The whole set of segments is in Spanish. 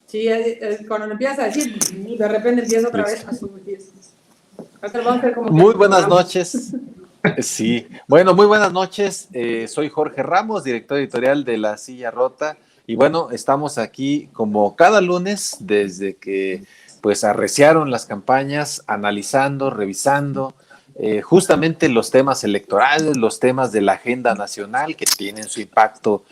Sí, cuando empiezas a decir, de repente empieza otra vez a subir. Muy buenas noches. Sí, bueno, muy buenas noches. Soy Jorge Ramos, director editorial de La Silla Rota. Y bueno, estamos aquí como cada lunes desde que pues arreciaron las campañas, analizando, revisando justamente los temas electorales, los temas de la agenda nacional que tienen su impacto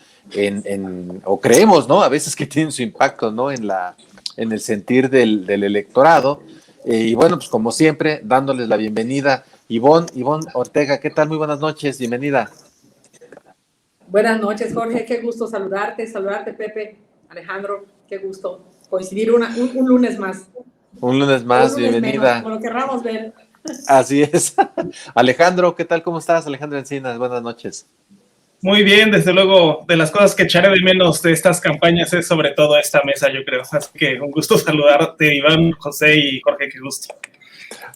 o creemos, ¿no? A veces que tienen su impacto, ¿no? En el sentir del electorado. Y bueno, pues como siempre, dándoles la bienvenida. Ivonne Ortega, ¿qué tal? Muy buenas noches, bienvenida. Buenas noches, Jorge, qué gusto saludarte, Pepe, Alejandro, qué gusto coincidir un lunes más. Un lunes más, un lunes bienvenida. Menos, como lo querramos ver. Así es. Alejandro, ¿qué tal? ¿Cómo estás? Alejandro Encinas, buenas noches. Muy bien, desde luego, de las cosas que echaré de menos de estas campañas es sobre todo esta mesa, yo creo. Así que un gusto saludarte, Iván, José y Jorge, qué gusto.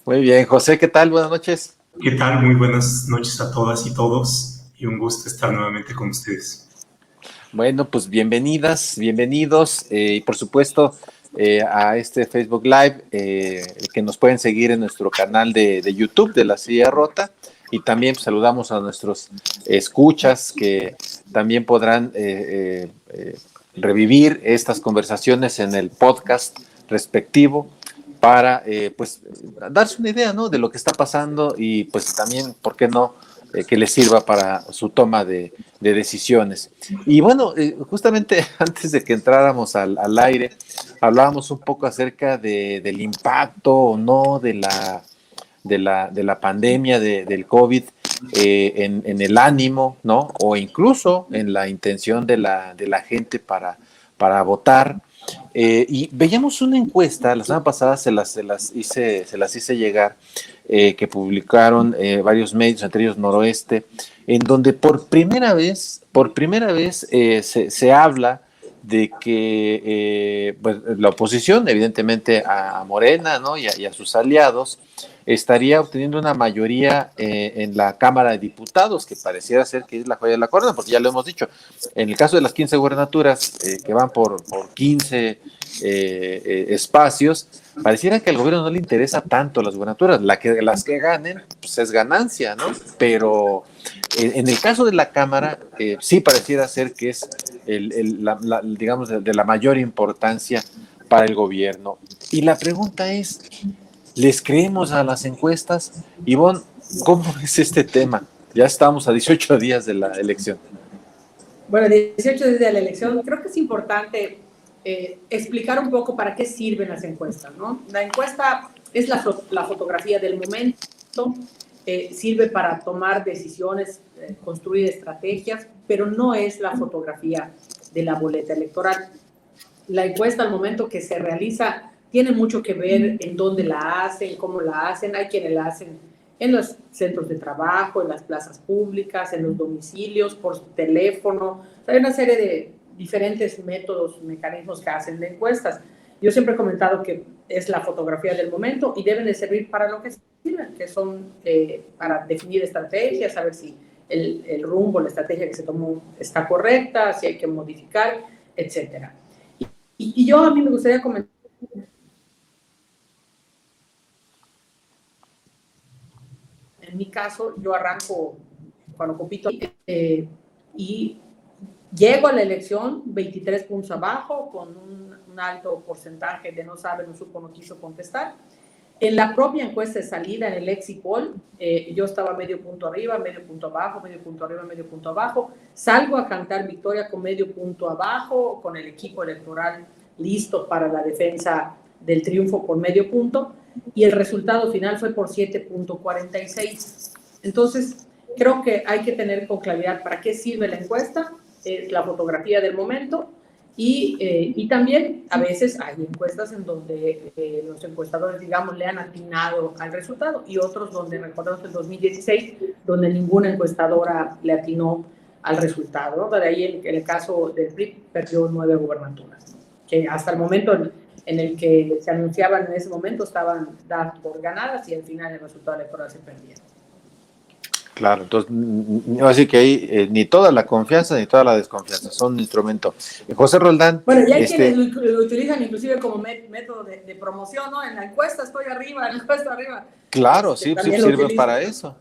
Muy bien, José, ¿qué tal? Buenas noches. ¿Qué tal? Muy buenas noches a todas y todos y un gusto estar nuevamente con ustedes. Bueno, pues bienvenidas, bienvenidos y por supuesto a este Facebook Live que nos pueden seguir en nuestro canal de YouTube de La Silla Rota y también pues, saludamos a nuestros escuchas que también podrán revivir estas conversaciones en el podcast respectivo para pues darse una idea, ¿no? De lo que está pasando y pues también, ¿por qué no? Que les sirva para su toma de decisiones. Y bueno, justamente antes de que entráramos al aire, hablábamos un poco acerca del impacto o no de la pandemia del COVID en el ánimo, ¿no? O incluso en la intención de la gente para votar. Y veíamos una encuesta, la semana pasada se las hice llegar, que publicaron varios medios, entre ellos Noroeste, en donde por primera vez se habla de que pues, la oposición, evidentemente a Morena, ¿no? y a sus aliados, estaría obteniendo una mayoría en la Cámara de Diputados, que pareciera ser que es la joya de la corona, porque ya lo hemos dicho, en el caso de las 15 gubernaturas que van por 15 espacios, pareciera que al gobierno no le interesa tanto las gubernaturas, las que ganen, pues es ganancia, ¿no? Pero en el caso de la Cámara, sí pareciera ser que es, digamos, de la mayor importancia para el gobierno. Y la pregunta es, ¿les creemos a las encuestas? Ivonne, ¿cómo es este tema? Ya estamos a 18 días de la elección. Bueno, 18 días de la elección, creo que es importante explicar un poco para qué sirven las encuestas, ¿no? La encuesta es la fotografía del momento, sirve para tomar decisiones, construir estrategias, pero no es la fotografía de la boleta electoral. La encuesta al momento que se realiza tiene mucho que ver en dónde la hacen, cómo la hacen. Hay quienes la hacen en los centros de trabajo, en las plazas públicas, en los domicilios, por teléfono. Hay una serie de diferentes métodos, mecanismos que hacen de encuestas. Yo siempre he comentado que es la fotografía del momento y deben de servir para lo que sirven, que son para definir estrategias, saber si el rumbo, la estrategia que se tomó está correcta, si hay que modificar, etcétera. Y yo a mí me gustaría comentar. En mi caso, yo arranco cuando compito y llego a la elección 23 puntos abajo, con un alto porcentaje de no sabe, no supo, no quiso contestar. En la propia encuesta de salida, en el exit poll, yo estaba medio punto arriba, medio punto abajo, medio punto arriba, medio punto abajo. Salgo a cantar victoria con medio punto abajo, con el equipo electoral listo para la defensa del triunfo por medio punto, y el resultado final fue por 7.46. Entonces, creo que hay que tener con claridad para qué sirve la encuesta, la fotografía del momento, y también a veces hay encuestas en donde los encuestadores, digamos, le han atinado al resultado, y otros donde, recordemos el 2016, donde ninguna encuestadora le atinó al resultado, ¿no? De ahí en el caso del PRI perdió 9 gubernaturas, que hasta el momento en el que se anunciaban en ese momento estaban dadas por ganadas y al final el resultado electoral se perdía. Claro, entonces, así que ahí ni toda la confianza ni toda la desconfianza, son un instrumento. José Roldán. Bueno, y hay quienes lo utilizan inclusive como método de promoción, ¿no? En la encuesta estoy arriba, en la encuesta arriba. Claro, sí, sirven para eso.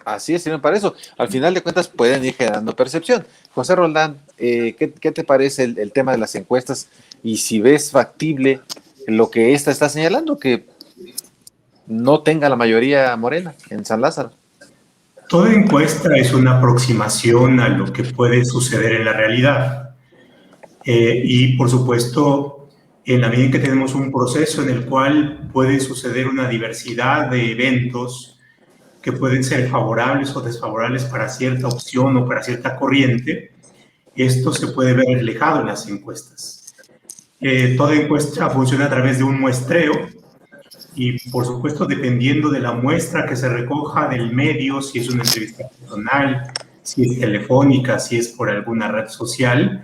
Así es, sirven para eso. Al final de cuentas pueden ir generando percepción. José Roldán, ¿qué te parece el tema de las encuestas? Y si ves factible lo que esta está señalando, que no tenga la mayoría Morena en San Lázaro. Toda encuesta es una aproximación a lo que puede suceder en la realidad. Y, por supuesto, en la medida en que tenemos un proceso en el cual puede suceder una diversidad de eventos que pueden ser favorables o desfavorables para cierta opción o para cierta corriente, esto se puede ver reflejado en las encuestas. Toda encuesta funciona a través de un muestreo, y, por supuesto, dependiendo de la muestra que se recoja del medio, si es una entrevista personal, si es telefónica, si es por alguna red social,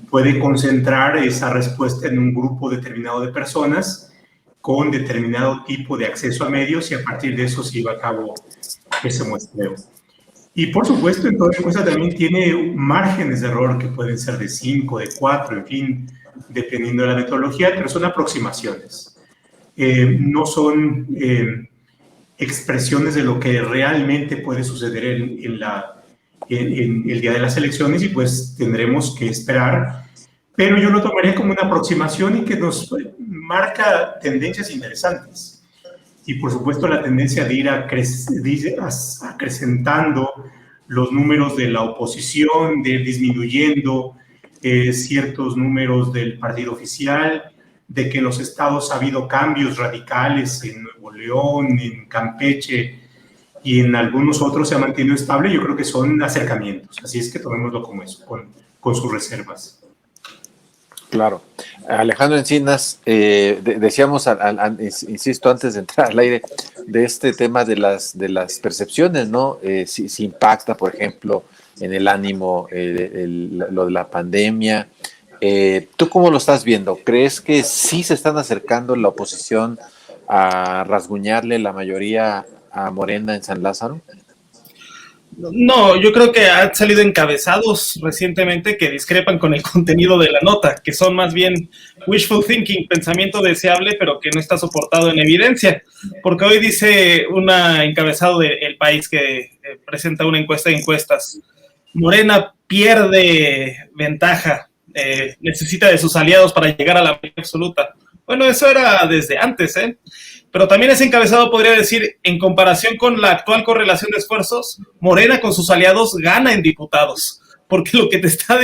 puede concentrar esa respuesta en un grupo determinado de personas con determinado tipo de acceso a medios, y a partir de eso se lleva a cabo ese muestreo. Y, por supuesto, en toda encuesta también tiene márgenes de error que pueden ser de 5, de 4, en fin, dependiendo de la metodología, pero son aproximaciones. No son expresiones de lo que realmente puede suceder en el día de las elecciones, y pues tendremos que esperar, pero yo lo tomaría como una aproximación y que nos marca tendencias interesantes. Y, por supuesto, la tendencia de ir acrecentando los números de la oposición, de ir disminuyendo ciertos números del partido oficial, de que en los estados ha habido cambios radicales, en Nuevo León, en Campeche y en algunos otros se ha mantenido estable. Yo creo que son acercamientos, así es que tomémoslo como eso, con sus reservas. Claro. Alejandro Encinas, decíamos, insisto, antes de entrar al aire, de este tema de las percepciones, ¿no? Si impacta, por ejemplo, en el ánimo lo de la pandemia. ¿Tú cómo lo estás viendo? ¿Crees que sí se están acercando la oposición a rasguñarle la mayoría a Morena en San Lázaro? No, yo creo que han salido encabezados recientemente que discrepan con el contenido de la nota, que son más bien wishful thinking, pensamiento deseable, pero que no está soportado en evidencia. Porque hoy dice un encabezado de El País que presenta una encuesta de encuestas: Morena pierde ventaja, necesita de sus aliados para llegar a la mayoría absoluta. Bueno, eso era desde antes, pero también ese encabezado podría decir, en comparación con la actual correlación de esfuerzos, Morena con sus aliados gana en diputados, porque lo que te está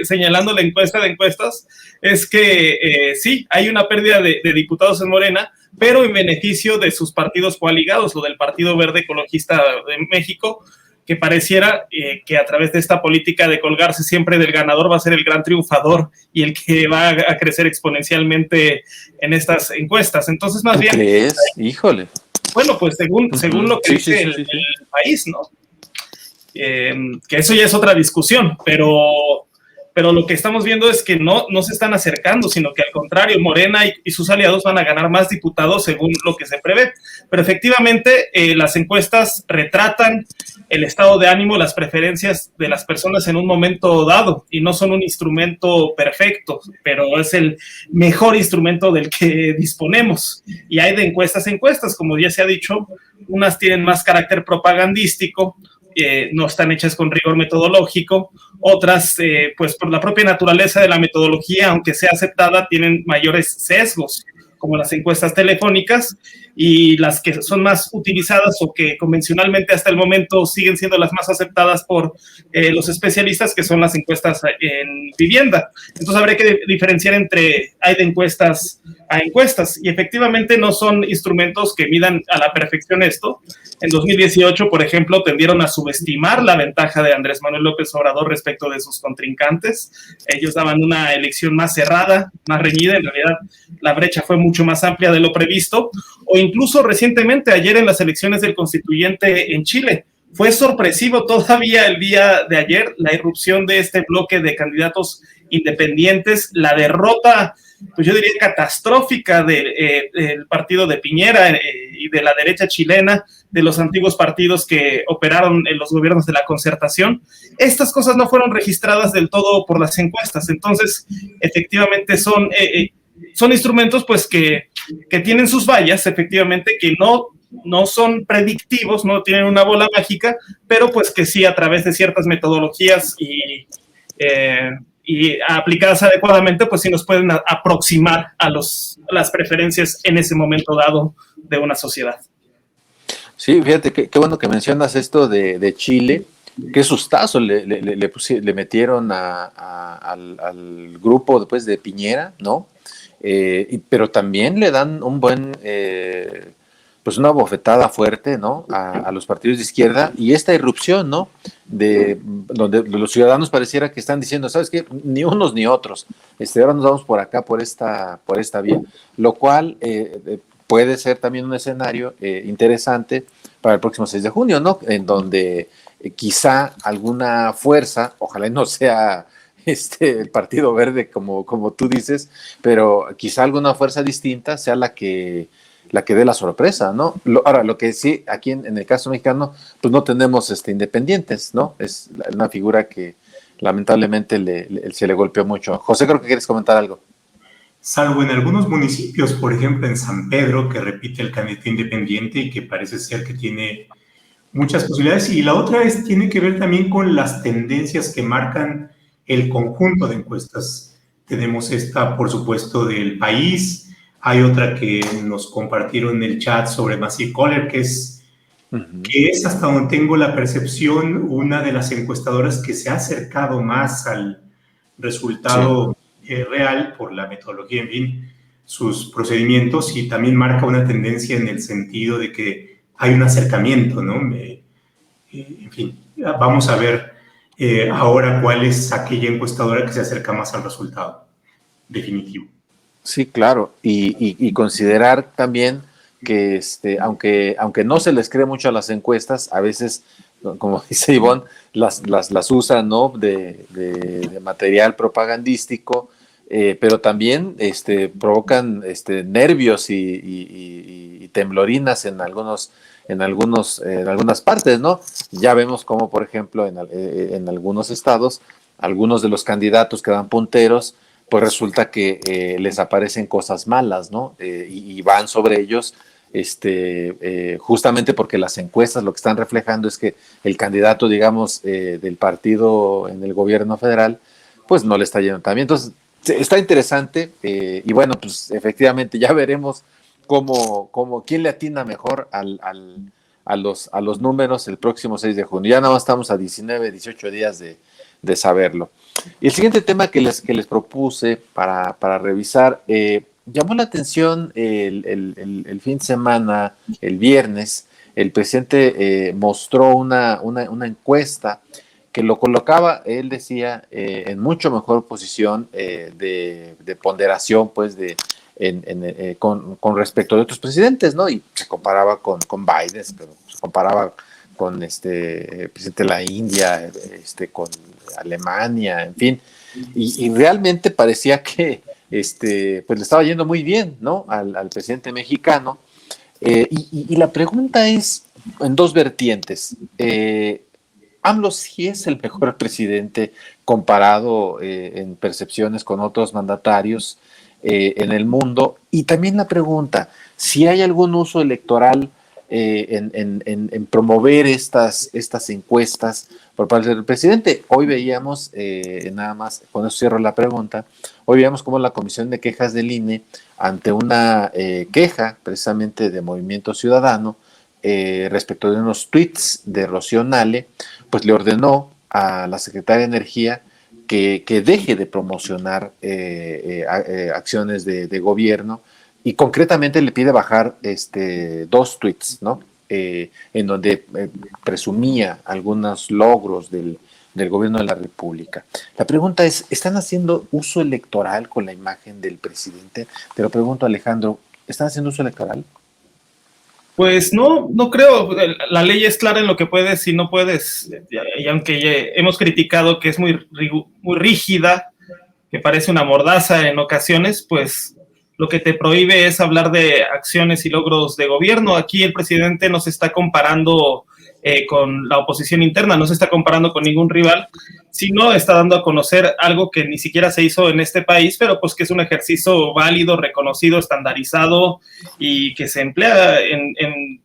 señalando la encuesta de encuestas es que sí, hay una pérdida de diputados en Morena, pero en beneficio de sus partidos coaligados, lo del Partido Verde Ecologista de México, que pareciera que a través de esta política de colgarse siempre del ganador va a ser el gran triunfador y el que va a crecer exponencialmente en estas encuestas. Entonces, más bien... ¿Crees? Híjole. Bueno, pues según lo que dice el País, ¿no? Que eso ya es otra discusión, pero lo que estamos viendo es que no se están acercando, sino que al contrario, Morena y sus aliados van a ganar más diputados según lo que se prevé. Pero efectivamente las encuestas retratan el estado de ánimo, las preferencias de las personas en un momento dado, y no son un instrumento perfecto, pero es el mejor instrumento del que disponemos. Y hay de encuestas a encuestas, como ya se ha dicho, unas tienen más carácter propagandístico, no están hechas con rigor metodológico, otras, pues por la propia naturaleza de la metodología, aunque sea aceptada, tienen mayores sesgos, como las encuestas telefónicas, y las que son más utilizadas o que convencionalmente hasta el momento siguen siendo las más aceptadas por los especialistas, que son las encuestas en vivienda. Entonces habría que diferenciar hay de encuestas a encuestas, y efectivamente no son instrumentos que midan a la perfección esto. En 2018, por ejemplo, tendieron a subestimar la ventaja de Andrés Manuel López Obrador respecto de sus contrincantes. Ellos daban una elección más cerrada, más reñida. En realidad, la brecha fue mucho más amplia de lo previsto. O incluso recientemente, ayer en las elecciones del constituyente en Chile, fue sorpresivo todavía el día de ayer la irrupción de este bloque de candidatos independientes, la derrota, pues yo diría catastrófica del partido de Piñera y de la derecha chilena, de los antiguos partidos que operaron en los gobiernos de la Concertación, estas cosas no fueron registradas del todo por las encuestas. Entonces, efectivamente son instrumentos pues que tienen sus fallas, efectivamente, que no son predictivos, no tienen una bola mágica, pero pues que sí, a través de ciertas metodologías y aplicadas adecuadamente, pues sí nos pueden aproximar a las preferencias en ese momento dado de una sociedad. Sí, fíjate, qué bueno que mencionas esto de Chile. Qué sustazo le metieron al grupo después de Piñera, ¿no? Pero también le dan un buen, pues una bofetada fuerte, ¿no? A los partidos de izquierda, y esta irrupción, ¿no? Donde los ciudadanos pareciera que están diciendo, ¿sabes qué? Ni unos ni otros. Ahora nos vamos por acá, por esta vía. Lo cual puede ser también un escenario interesante para el próximo 6 de junio, ¿no? En donde quizá alguna fuerza, ojalá no sea el Partido Verde como tú dices, pero quizá alguna fuerza distinta sea la que dé la sorpresa, ¿no? Ahora, lo que sí, aquí en el caso mexicano, pues no tenemos independientes, ¿no? Es una figura que lamentablemente se le golpeó mucho. José, creo que quieres comentar algo. Salvo en algunos municipios, por ejemplo en San Pedro, que repite el candidato independiente y que parece ser que tiene muchas posibilidades. Y la otra tiene que ver también con las tendencias que marcan el conjunto de encuestas. Tenemos esta, por supuesto, del País. Hay otra que nos compartieron en el chat sobre Massive Caller, que es, hasta donde tengo la percepción, una de las encuestadoras que se ha acercado más al resultado real por la metodología, en fin, sus procedimientos, y también marca una tendencia en el sentido de que hay un acercamiento, ¿no? En fin, vamos a ver ahora cuál es aquella encuestadora que se acerca más al resultado definitivo. Sí, claro, y considerar también que aunque no se les cree mucho a las encuestas, a veces, como dice Ivonne, las usan, ¿no? de material propagandístico, pero también provocan nervios y temblorinas en algunas partes, ¿no? Ya vemos como, por ejemplo, en algunos estados, algunos de los candidatos que dan punteros, pues resulta que les aparecen cosas malas, ¿no? Y van sobre ellos, justamente porque las encuestas lo que están reflejando es que el candidato, digamos, del partido en el gobierno federal, pues no le está yendo tan bien. Entonces, está interesante, y bueno, pues efectivamente ya veremos quién le atina mejor a los números el próximo 6 de junio. Ya nada más estamos a 19, 18 días de saberlo. Y el siguiente tema que les propuse para revisar, llamó la atención el fin de semana, el viernes, el presidente mostró una encuesta que lo colocaba, él decía, en mucho mejor posición de ponderación, pues, con respecto de otros presidentes, ¿no? Y se comparaba con Biden, pero se comparaba con el presidente de la India, con Alemania, en fin, y realmente parecía que pues le estaba yendo muy bien, ¿no? Al presidente mexicano, y la pregunta es en dos vertientes. AMLO sí es el mejor presidente comparado en percepciones con otros mandatarios en el mundo, y también la pregunta, si hay algún uso electoral en promover estas encuestas por parte del presidente. Hoy veíamos, nada más, con eso cierro la pregunta, hoy veíamos cómo la Comisión de Quejas del INE, ante una queja precisamente de Movimiento Ciudadano, respecto de unos tweets de Rocío Nale, pues le ordenó a la Secretaria de Energía que deje de promocionar acciones de gobierno, y concretamente le pide bajar 2 tweets, ¿no? En donde presumía algunos logros del gobierno de la República. La pregunta es, ¿están haciendo uso electoral con la imagen del presidente? Te lo pregunto, Alejandro, ¿están haciendo uso electoral? Pues no creo. La ley es clara en lo que puedes y no puedes, y aunque hemos criticado que es muy rígida, que parece una mordaza en ocasiones, pues lo que te prohíbe es hablar de acciones y logros de gobierno. Aquí el presidente no se está comparando con la oposición interna, no se está comparando con ningún rival, sino está dando a conocer algo que ni siquiera se hizo en este país, pero pues que es un ejercicio válido, reconocido, estandarizado y que se emplea en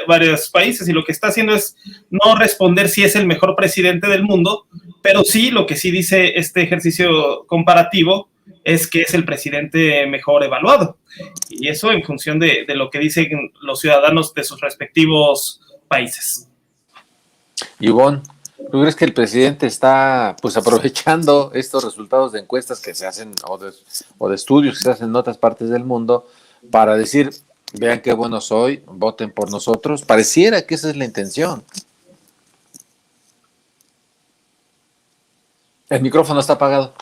varios países, y lo que está haciendo es no responder si es el mejor presidente del mundo, pero sí, lo que sí dice este ejercicio comparativo es que es el presidente mejor evaluado, y eso en función de lo que dicen los ciudadanos de sus respectivos países. Ivonne, ¿tú crees que el presidente está pues aprovechando estos resultados de encuestas que se hacen o de estudios que se hacen en otras partes del mundo para decir, vean qué bueno soy, voten por nosotros? Pareciera que esa es la intención. El micrófono está apagado.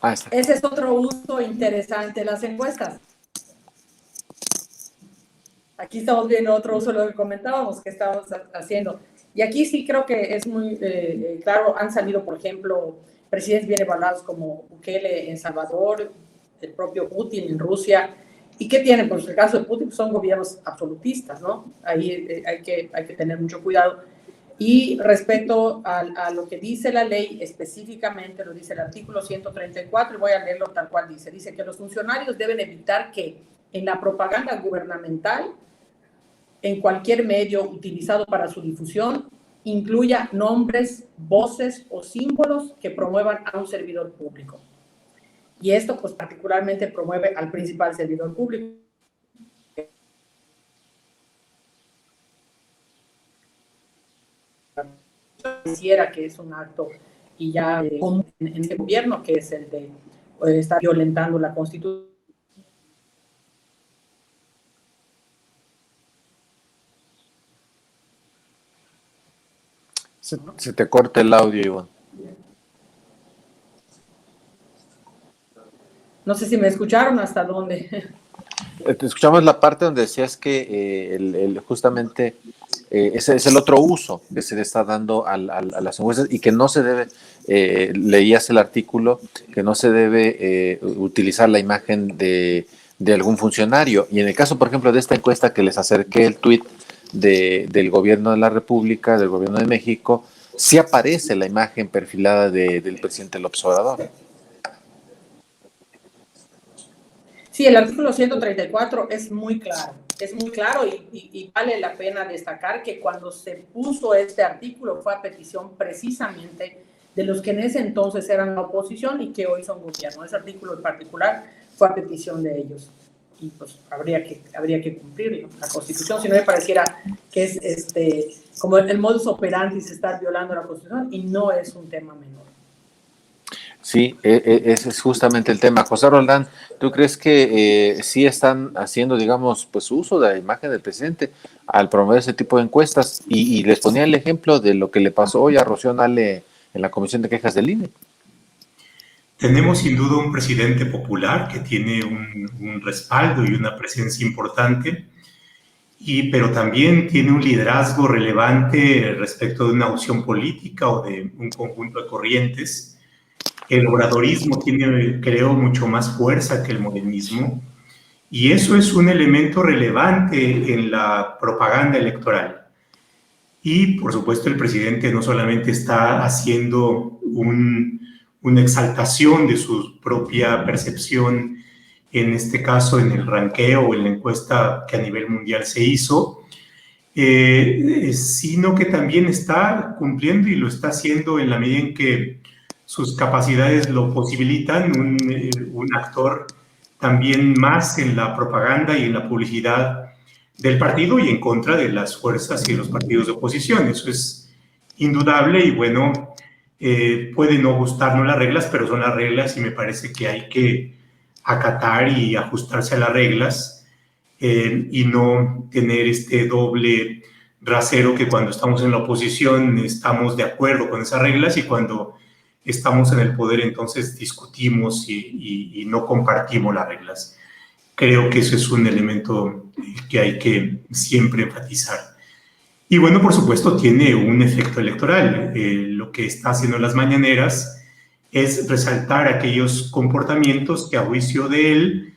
Está. Ese es otro uso interesante de las encuestas. Aquí estamos viendo otro uso de lo que comentábamos que estábamos haciendo. Y aquí sí creo que es muy claro, han salido, por ejemplo, presidentes bien evaluados como Bukele en Salvador, el propio Putin en Rusia. ¿Y qué tienen? Pues el caso de Putin son gobiernos absolutistas, ¿no? Ahí hay que tener mucho cuidado. Y respecto a lo que dice la ley, específicamente lo dice el artículo 134, y voy a leerlo tal cual dice. Dice que los funcionarios deben evitar que en la propaganda gubernamental, en cualquier medio utilizado para su difusión, incluya nombres, voces o símbolos que promuevan a un servidor público. Y esto, pues, particularmente promueve al principal servidor público. Quisiera que es un acto y ya común en este gobierno, que es el de estar violentando la Constitución. Se te corta el audio, Ivonne. No sé si me escucharon hasta dónde. Te escuchamos la parte donde decías que justamente ese es el otro uso que se le está dando a las encuestas, y que no se debe, leías el artículo, que no se debe utilizar la imagen de algún funcionario. Y en el caso, por ejemplo, de esta encuesta que les acerqué el tuit del gobierno de la República, del gobierno de México, sí aparece la imagen perfilada del presidente López Obrador. Sí, el artículo 134 es muy claro y vale la pena destacar que cuando se puso este artículo fue a petición precisamente de los que en ese entonces eran la oposición y que hoy son gobierno. Ese artículo en particular fue a petición de ellos y pues habría que cumplirlo. La Constitución, si no me pareciera que es como el modus operandi es estar violando la Constitución, y no es un tema menor. Sí, ese es justamente el tema. José Roldán, ¿tú crees que sí están haciendo, digamos, pues uso de la imagen del presidente al promover ese tipo de encuestas? Y les ponía el ejemplo de lo que le pasó hoy a Rocío Nale en la Comisión de Quejas del INE. Tenemos sin duda un presidente popular que tiene un respaldo y una presencia importante, pero también tiene un liderazgo relevante respecto de una opción política o de un conjunto de corrientes. El obradorismo tiene, creo, mucho más fuerza que el morenismo, y eso es un elemento relevante en la propaganda electoral. Y, por supuesto, el presidente no solamente está haciendo una exaltación de su propia percepción, en este caso en el ranqueo o en la encuesta que a nivel mundial se hizo, sino que también está cumpliendo, y lo está haciendo en la medida en que sus capacidades lo posibilitan, un actor también más en la propaganda y en la publicidad del partido y en contra de las fuerzas y los partidos de oposición. Eso es indudable, y bueno, puede no gustarnos las reglas, pero son las reglas y me parece que hay que acatar y ajustarse a las reglas y no tener este doble rasero que cuando estamos en la oposición estamos de acuerdo con esas reglas y cuando estamos en el poder entonces discutimos y no compartimos las reglas. Creo que eso es un elemento que hay que siempre enfatizar. Y bueno, por supuesto, tiene un efecto electoral. Lo que está haciendo las mañaneras es resaltar aquellos comportamientos que a juicio de él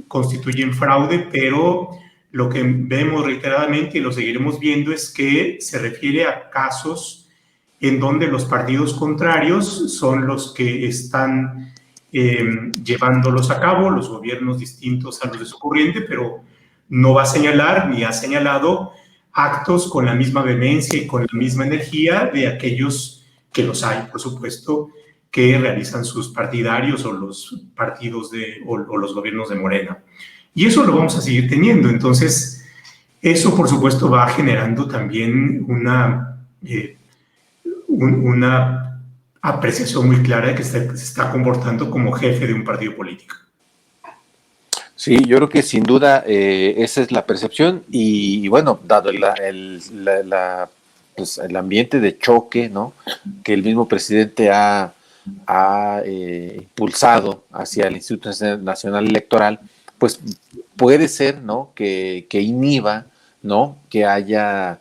constituyen fraude, pero lo que vemos reiteradamente y lo seguiremos viendo es que se refiere a casos en donde los partidos contrarios son los que están llevándolos a cabo, los gobiernos distintos a los de su corriente, pero no va a señalar ni ha señalado actos con la misma vehemencia y con la misma energía de aquellos que los hay, por supuesto, que realizan sus partidarios o los partidos o los gobiernos de Morena. Y eso lo vamos a seguir teniendo. Entonces, eso, por supuesto, va generando también una apreciación muy clara de que se está comportando como jefe de un partido político. Sí, yo creo que sin duda esa es la percepción y bueno, dado pues, el ambiente de choque, ¿no?, que el mismo presidente ha impulsado hacia el Instituto Nacional Electoral, pues puede ser, ¿no?, que inhiba, ¿no?, que haya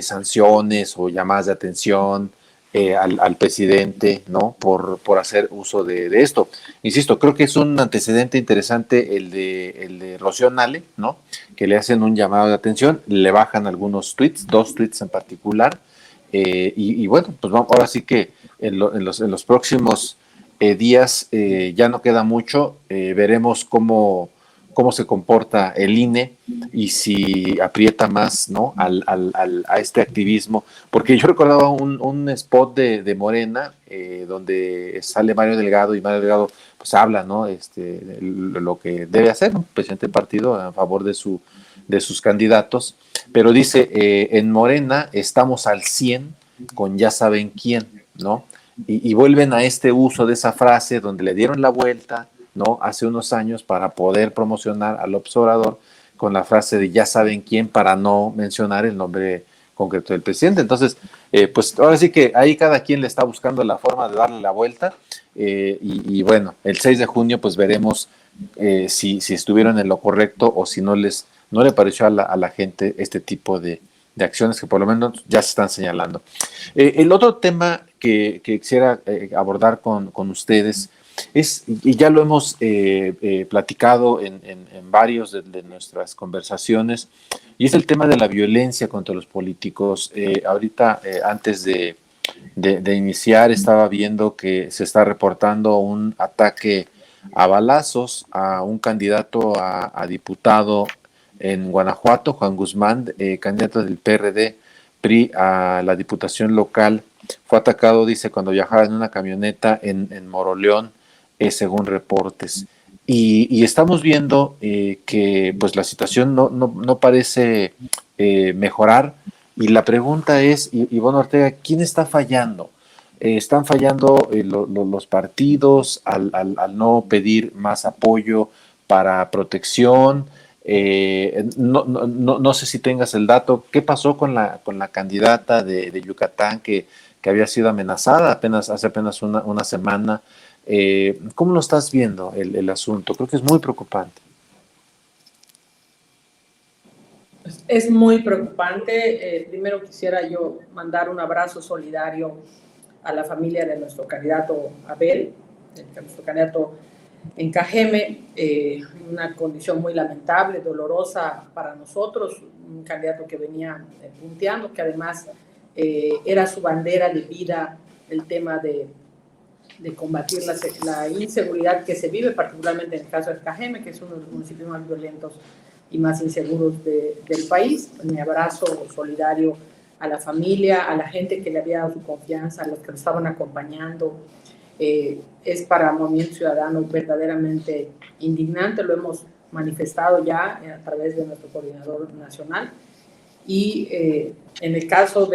sanciones o llamadas de atención al presidente, ¿no?, por hacer uso de esto. Insisto, creo que es un antecedente interesante el de Rocío Nale, ¿no?, que le hacen un llamado de atención, le bajan algunos tweets, 2 tweets en particular, y bueno, pues vamos, ahora sí que en los próximos días ya no queda mucho, veremos cómo se comporta el INE y si aprieta más, ¿no?, a este activismo, porque yo recordaba un spot de Morena donde sale Mario Delgado y Mario Delgado pues habla, ¿no?, lo que debe hacer un presidente del partido a favor de sus candidatos, pero dice, en Morena estamos al 100 con ya saben quién, ¿no? Y vuelven a este uso de esa frase donde le dieron la vuelta, ¿no?, hace unos años para poder promocionar al López Obrador con la frase de ya saben quién para no mencionar el nombre concreto del presidente. Entonces, pues ahora sí que ahí cada quien le está buscando la forma de darle la vuelta y bueno, el 6 de junio pues veremos si estuvieron en lo correcto o si no le pareció a la gente este tipo de acciones que por lo menos ya se están señalando. El otro tema que quisiera abordar con ustedes es, y ya lo hemos platicado en varios de nuestras conversaciones, y es el tema de la violencia contra los políticos. Ahorita, antes de iniciar, estaba viendo que se está reportando un ataque a balazos a un candidato a diputado en Guanajuato, Juan Guzmán, candidato del PRD, PRI a la diputación local. Fue atacado, dice, cuando viajaba en una camioneta en Moroleón, según reportes. Y estamos viendo que pues la situación no parece mejorar. Y la pregunta es, Ivonne Ortega, ¿quién está fallando? ¿Están fallando los partidos al no pedir más apoyo para protección? No sé si tengas el dato. ¿Qué pasó con la candidata de Yucatán que había sido amenazada hace apenas una semana? ¿Cómo lo estás viendo el asunto? Creo que es muy preocupante. Es muy preocupante. Primero quisiera yo mandar un abrazo solidario a la familia de nuestro candidato Abel, nuestro candidato en Cajeme, una condición muy lamentable, dolorosa para nosotros, un candidato que venía punteando, que además era su bandera de vida el tema de combatir la inseguridad que se vive, particularmente en el caso de Cajeme, que es uno de los municipios más violentos y más inseguros del país. Mi abrazo solidario a la familia, a la gente que le había dado su confianza, a los que lo estaban acompañando. Es para Movimiento Ciudadano verdaderamente indignante, lo hemos manifestado ya a través de nuestro coordinador nacional. Y en el caso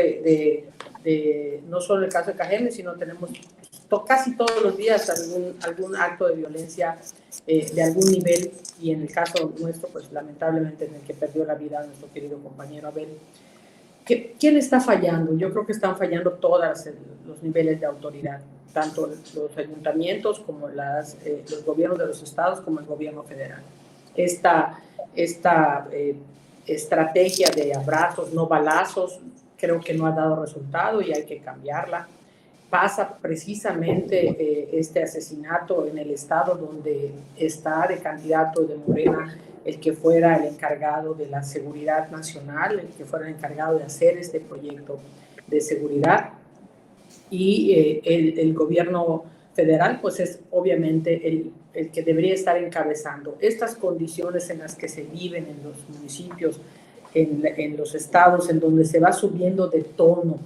no solo en el caso de Cajeme, sino tenemos casi todos los días algún acto de violencia de algún nivel, y en el caso nuestro, pues lamentablemente en el que perdió la vida nuestro querido compañero Abel. ¿Quién está fallando? Yo creo que están fallando todos los niveles de autoridad, tanto los ayuntamientos como los gobiernos de los estados como el gobierno federal. Esta estrategia de abrazos, no balazos, creo que no ha dado resultado y hay que cambiarla. Pasa precisamente este asesinato en el estado donde está de candidato de Morena el que fuera el encargado de la seguridad nacional, el que fuera el encargado de hacer este proyecto de seguridad, y el gobierno federal pues es obviamente el que debería estar encabezando estas condiciones en las que se viven en los municipios, en los estados, en donde se va subiendo de tono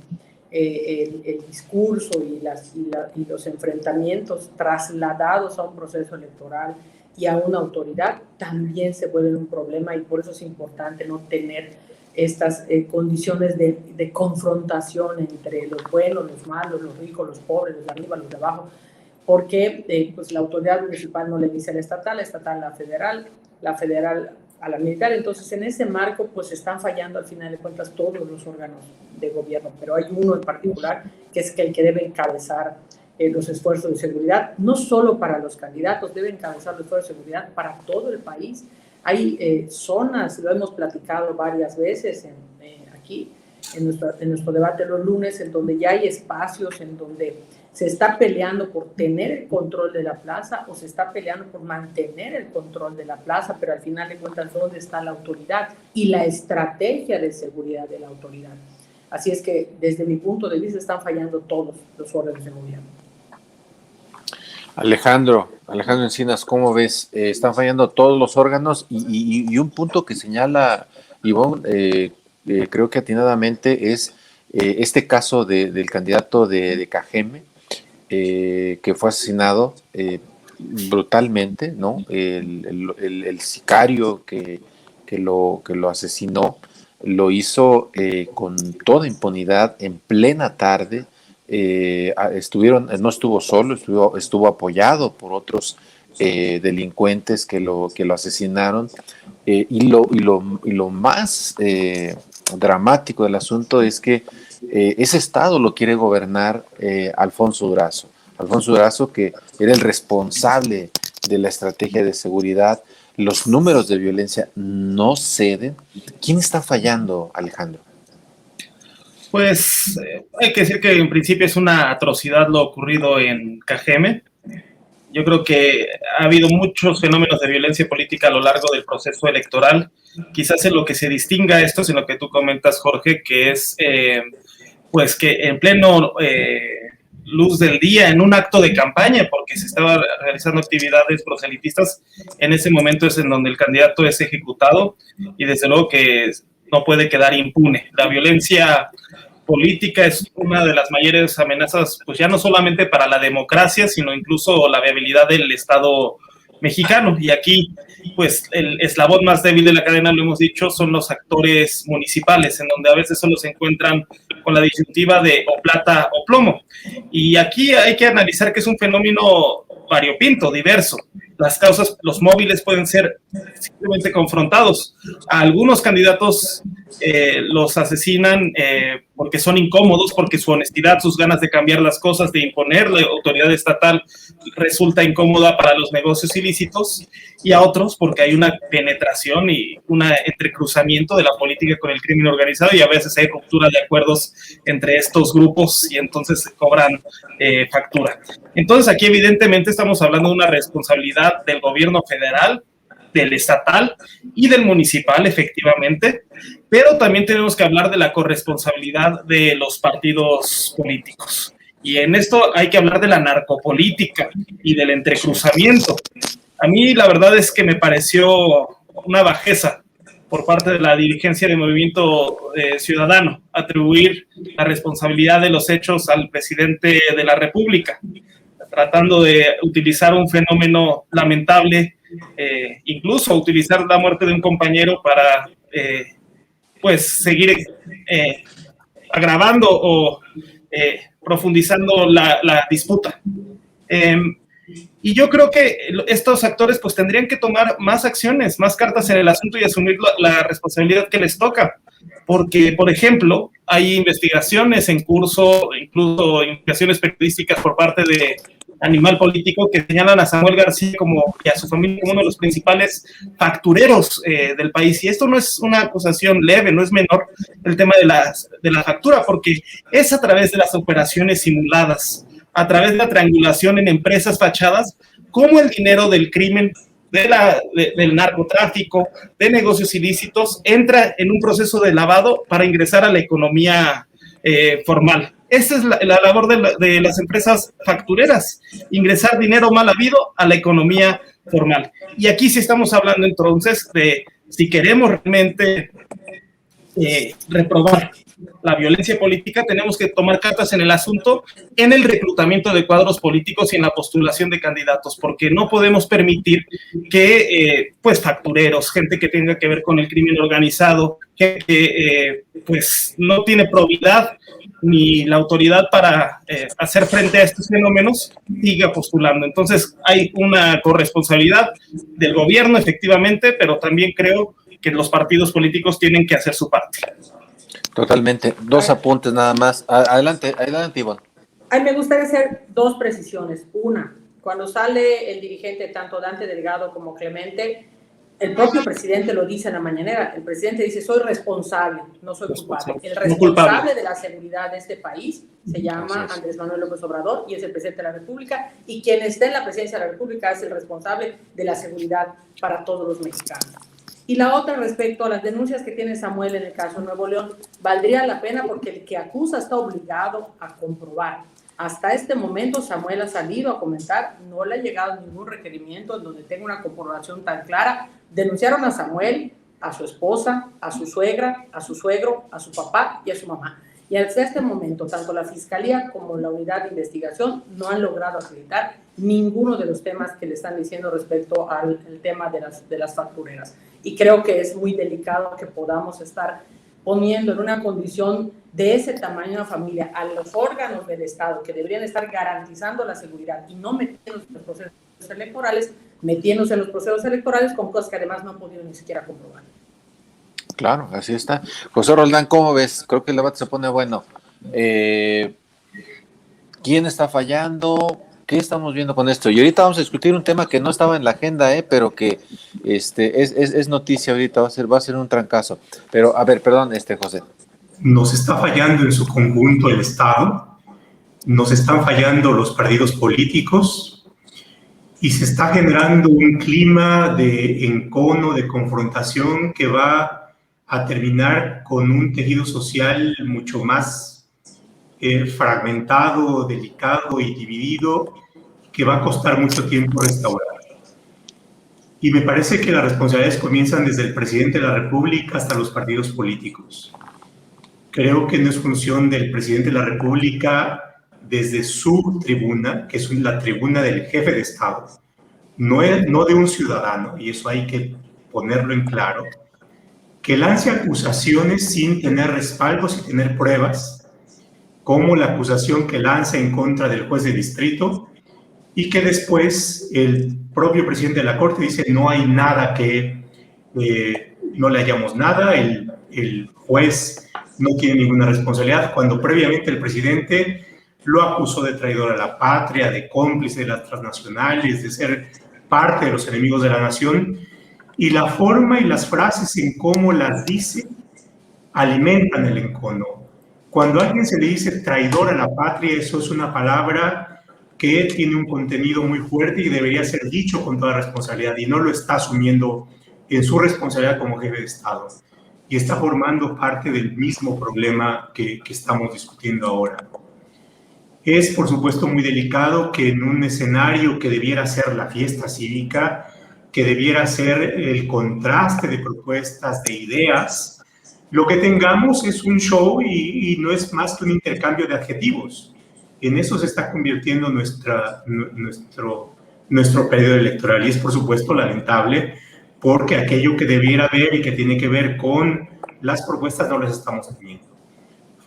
el discurso y los enfrentamientos trasladados a un proceso electoral y a una autoridad, también se vuelve un problema, y por eso es importante no tener estas condiciones de confrontación entre los buenos, los malos, los ricos, los pobres, los de arriba, los de abajo, porque pues la autoridad municipal no le dice a la estatal a la federal a la militar. Entonces, en ese marco, pues están fallando al final de cuentas todos los órganos de gobierno, pero hay uno en particular que es el que debe encabezar los esfuerzos de seguridad, no solo para los candidatos, debe encabezar los esfuerzos de seguridad para todo el país. Hay zonas, lo hemos platicado varias veces aquí en nuestro debate los lunes, en donde ya hay espacios en donde se está peleando por tener el control de la plaza o se está peleando por mantener el control de la plaza, pero al final de cuentas, ¿dónde está la autoridad y la estrategia de seguridad de la autoridad? Así es que, desde mi punto de vista, están fallando todos los órdenes de gobierno. Alejandro Encinas, ¿cómo ves? Están fallando todos los órganos y un punto que señala Ivonne, creo que atinadamente, es este caso del candidato de Cajeme, que fue asesinado brutalmente, ¿no? El sicario que lo asesinó lo hizo con toda impunidad en plena tarde. No estuvo solo, estuvo apoyado por otros delincuentes que lo asesinaron, y lo más dramático del asunto es que ese estado lo quiere gobernar Alfonso Durazo, que era el responsable de la estrategia de seguridad. Los números de violencia no ceden. ¿Quién está fallando, Alejandro? Pues hay que decir que en principio es una atrocidad lo ocurrido en Cajeme. Yo creo que ha habido muchos fenómenos de violencia política a lo largo del proceso electoral. Quizás en lo que se distinga esto es en lo que tú comentas, Jorge, que es pues que en pleno luz del día, en un acto de campaña, porque se estaba realizando actividades proselitistas, en ese momento es en donde el candidato es ejecutado, y desde luego que no puede quedar impune. La violencia política es una de las mayores amenazas, pues ya no solamente para la democracia, sino incluso la viabilidad del Estado mexicano. Y aquí, pues, el eslabón más débil de la cadena, lo hemos dicho, son los actores municipales, en donde a veces solo se encuentran con la disyuntiva de o plata o plomo. Y aquí hay que analizar que es un fenómeno variopinto, diverso. Las causas, los móviles pueden ser simplemente confrontados. A algunos candidatos los asesinan porque son incómodos, porque su honestidad, sus ganas de cambiar las cosas, de imponer la autoridad estatal resulta incómoda para los negocios ilícitos, y a otros porque hay una penetración y un entrecruzamiento de la política con el crimen organizado, y a veces hay ruptura de acuerdos entre estos grupos y entonces cobran factura. Entonces aquí evidentemente estamos hablando de una responsabilidad del gobierno federal, del estatal y del municipal, efectivamente, pero también tenemos que hablar de la corresponsabilidad de los partidos políticos. Y en esto hay que hablar de la narcopolítica y del entrecruzamiento. A mí la verdad es que me pareció una bajeza por parte de la dirigencia del Movimiento Ciudadano atribuir la responsabilidad de los hechos al presidente de la República, tratando de utilizar un fenómeno lamentable, incluso utilizar la muerte de un compañero para pues seguir agravando o profundizando la disputa. Y yo creo que estos actores pues tendrían que tomar más acciones, más cartas en el asunto y asumir la responsabilidad que les toca. Porque, por ejemplo, hay investigaciones en curso, incluso investigaciones periodísticas por parte animal político, que señalan a Samuel García y a su familia como uno de los principales factureros del país. Y esto no es una acusación leve, no es menor el tema de la factura, porque es a través de las operaciones simuladas, a través de la triangulación en empresas fachadas, cómo el dinero del crimen, del narcotráfico, de negocios ilícitos, entra en un proceso de lavado para ingresar a la economía formal. Esa es la labor de las empresas factureras, ingresar dinero mal habido a la economía formal. Y aquí sí estamos hablando entonces de si queremos realmente reprobar la violencia política, tenemos que tomar cartas en el asunto en el reclutamiento de cuadros políticos y en la postulación de candidatos, porque no podemos permitir que pues factureros, gente que tenga que ver con el crimen organizado, que pues no tiene probidad ni la autoridad para hacer frente a estos fenómenos, siga postulando. Entonces hay una corresponsabilidad del gobierno, efectivamente, pero también creo que los partidos políticos tienen que hacer su parte. Totalmente. Dos apuntes nada más. Adelante, Ivonne. Me gustaría hacer dos precisiones. Una, cuando sale el dirigente, tanto Dante Delgado como Clemente, el propio presidente lo dice en la mañanera. El presidente dice, soy responsable, no soy culpable. El responsable de la seguridad de este país se llama Andrés Manuel López Obrador y es el presidente de la República, y quien esté en la presidencia de la República es el responsable de la seguridad para todos los mexicanos. Y la otra, respecto a las denuncias que tiene Samuel en el caso Nuevo León, valdría la pena porque el que acusa está obligado a comprobar. Hasta este momento Samuel ha salido a comentar, no le ha llegado ningún requerimiento en donde tenga una comprobación tan clara. Denunciaron a Samuel, a su esposa, a su suegra, a su suegro, a su papá y a su mamá. Y hasta este momento, tanto la Fiscalía como la Unidad de Investigación no han logrado acreditar ninguno de los temas que le están diciendo respecto al tema de las factureras. Y creo que es muy delicado que podamos estar poniendo en una condición de ese tamaño a familia a los órganos del Estado que deberían estar garantizando la seguridad y no metiéndose en los procesos electorales, con cosas que además no han podido ni siquiera comprobar. Claro, así está. José Roldán, ¿cómo ves? Creo que el debate se pone bueno. ¿Quién está fallando? ¿Qué estamos viendo con esto? Y ahorita vamos a discutir un tema que no estaba en la agenda, pero que es noticia ahorita, va a ser un trancazo. Pero, a ver, perdón, José. Nos está fallando en su conjunto el Estado, nos están fallando los partidos políticos y se está generando un clima de encono, de confrontación que va a terminar con un tejido social mucho más fragmentado, delicado y dividido, que va a costar mucho tiempo restaurar. Y me parece que las responsabilidades comienzan desde el presidente de la República hasta los partidos políticos. Creo que no es función del presidente de la República, desde su tribuna, que es la tribuna del jefe de Estado, no de un ciudadano, y eso hay que ponerlo en claro, que lance acusaciones sin tener respaldos y tener pruebas, como la acusación que lanza en contra del juez de distrito, y que después el propio presidente de la Corte dice no hay nada que no le hayamos nada, el juez no tiene ninguna responsabilidad, cuando previamente el presidente lo acusó de traidor a la patria, de cómplice de las transnacionales, de ser parte de los enemigos de la nación, y la forma y las frases en cómo las dice alimentan el encono. Cuando a alguien se le dice traidor a la patria, eso es una palabra que tiene un contenido muy fuerte y debería ser dicho con toda responsabilidad, y no lo está asumiendo en su responsabilidad como jefe de Estado. Y está formando parte del mismo problema que estamos discutiendo ahora. Es, por supuesto, muy delicado que en un escenario que debiera ser la fiesta cívica, que debiera ser el contraste de propuestas, de ideas, lo que tengamos es un show y no es más que un intercambio de adjetivos. En eso se está convirtiendo nuestro periodo electoral, y es, por supuesto, lamentable, porque aquello que debiera ver y que tiene que ver con las propuestas no las estamos teniendo.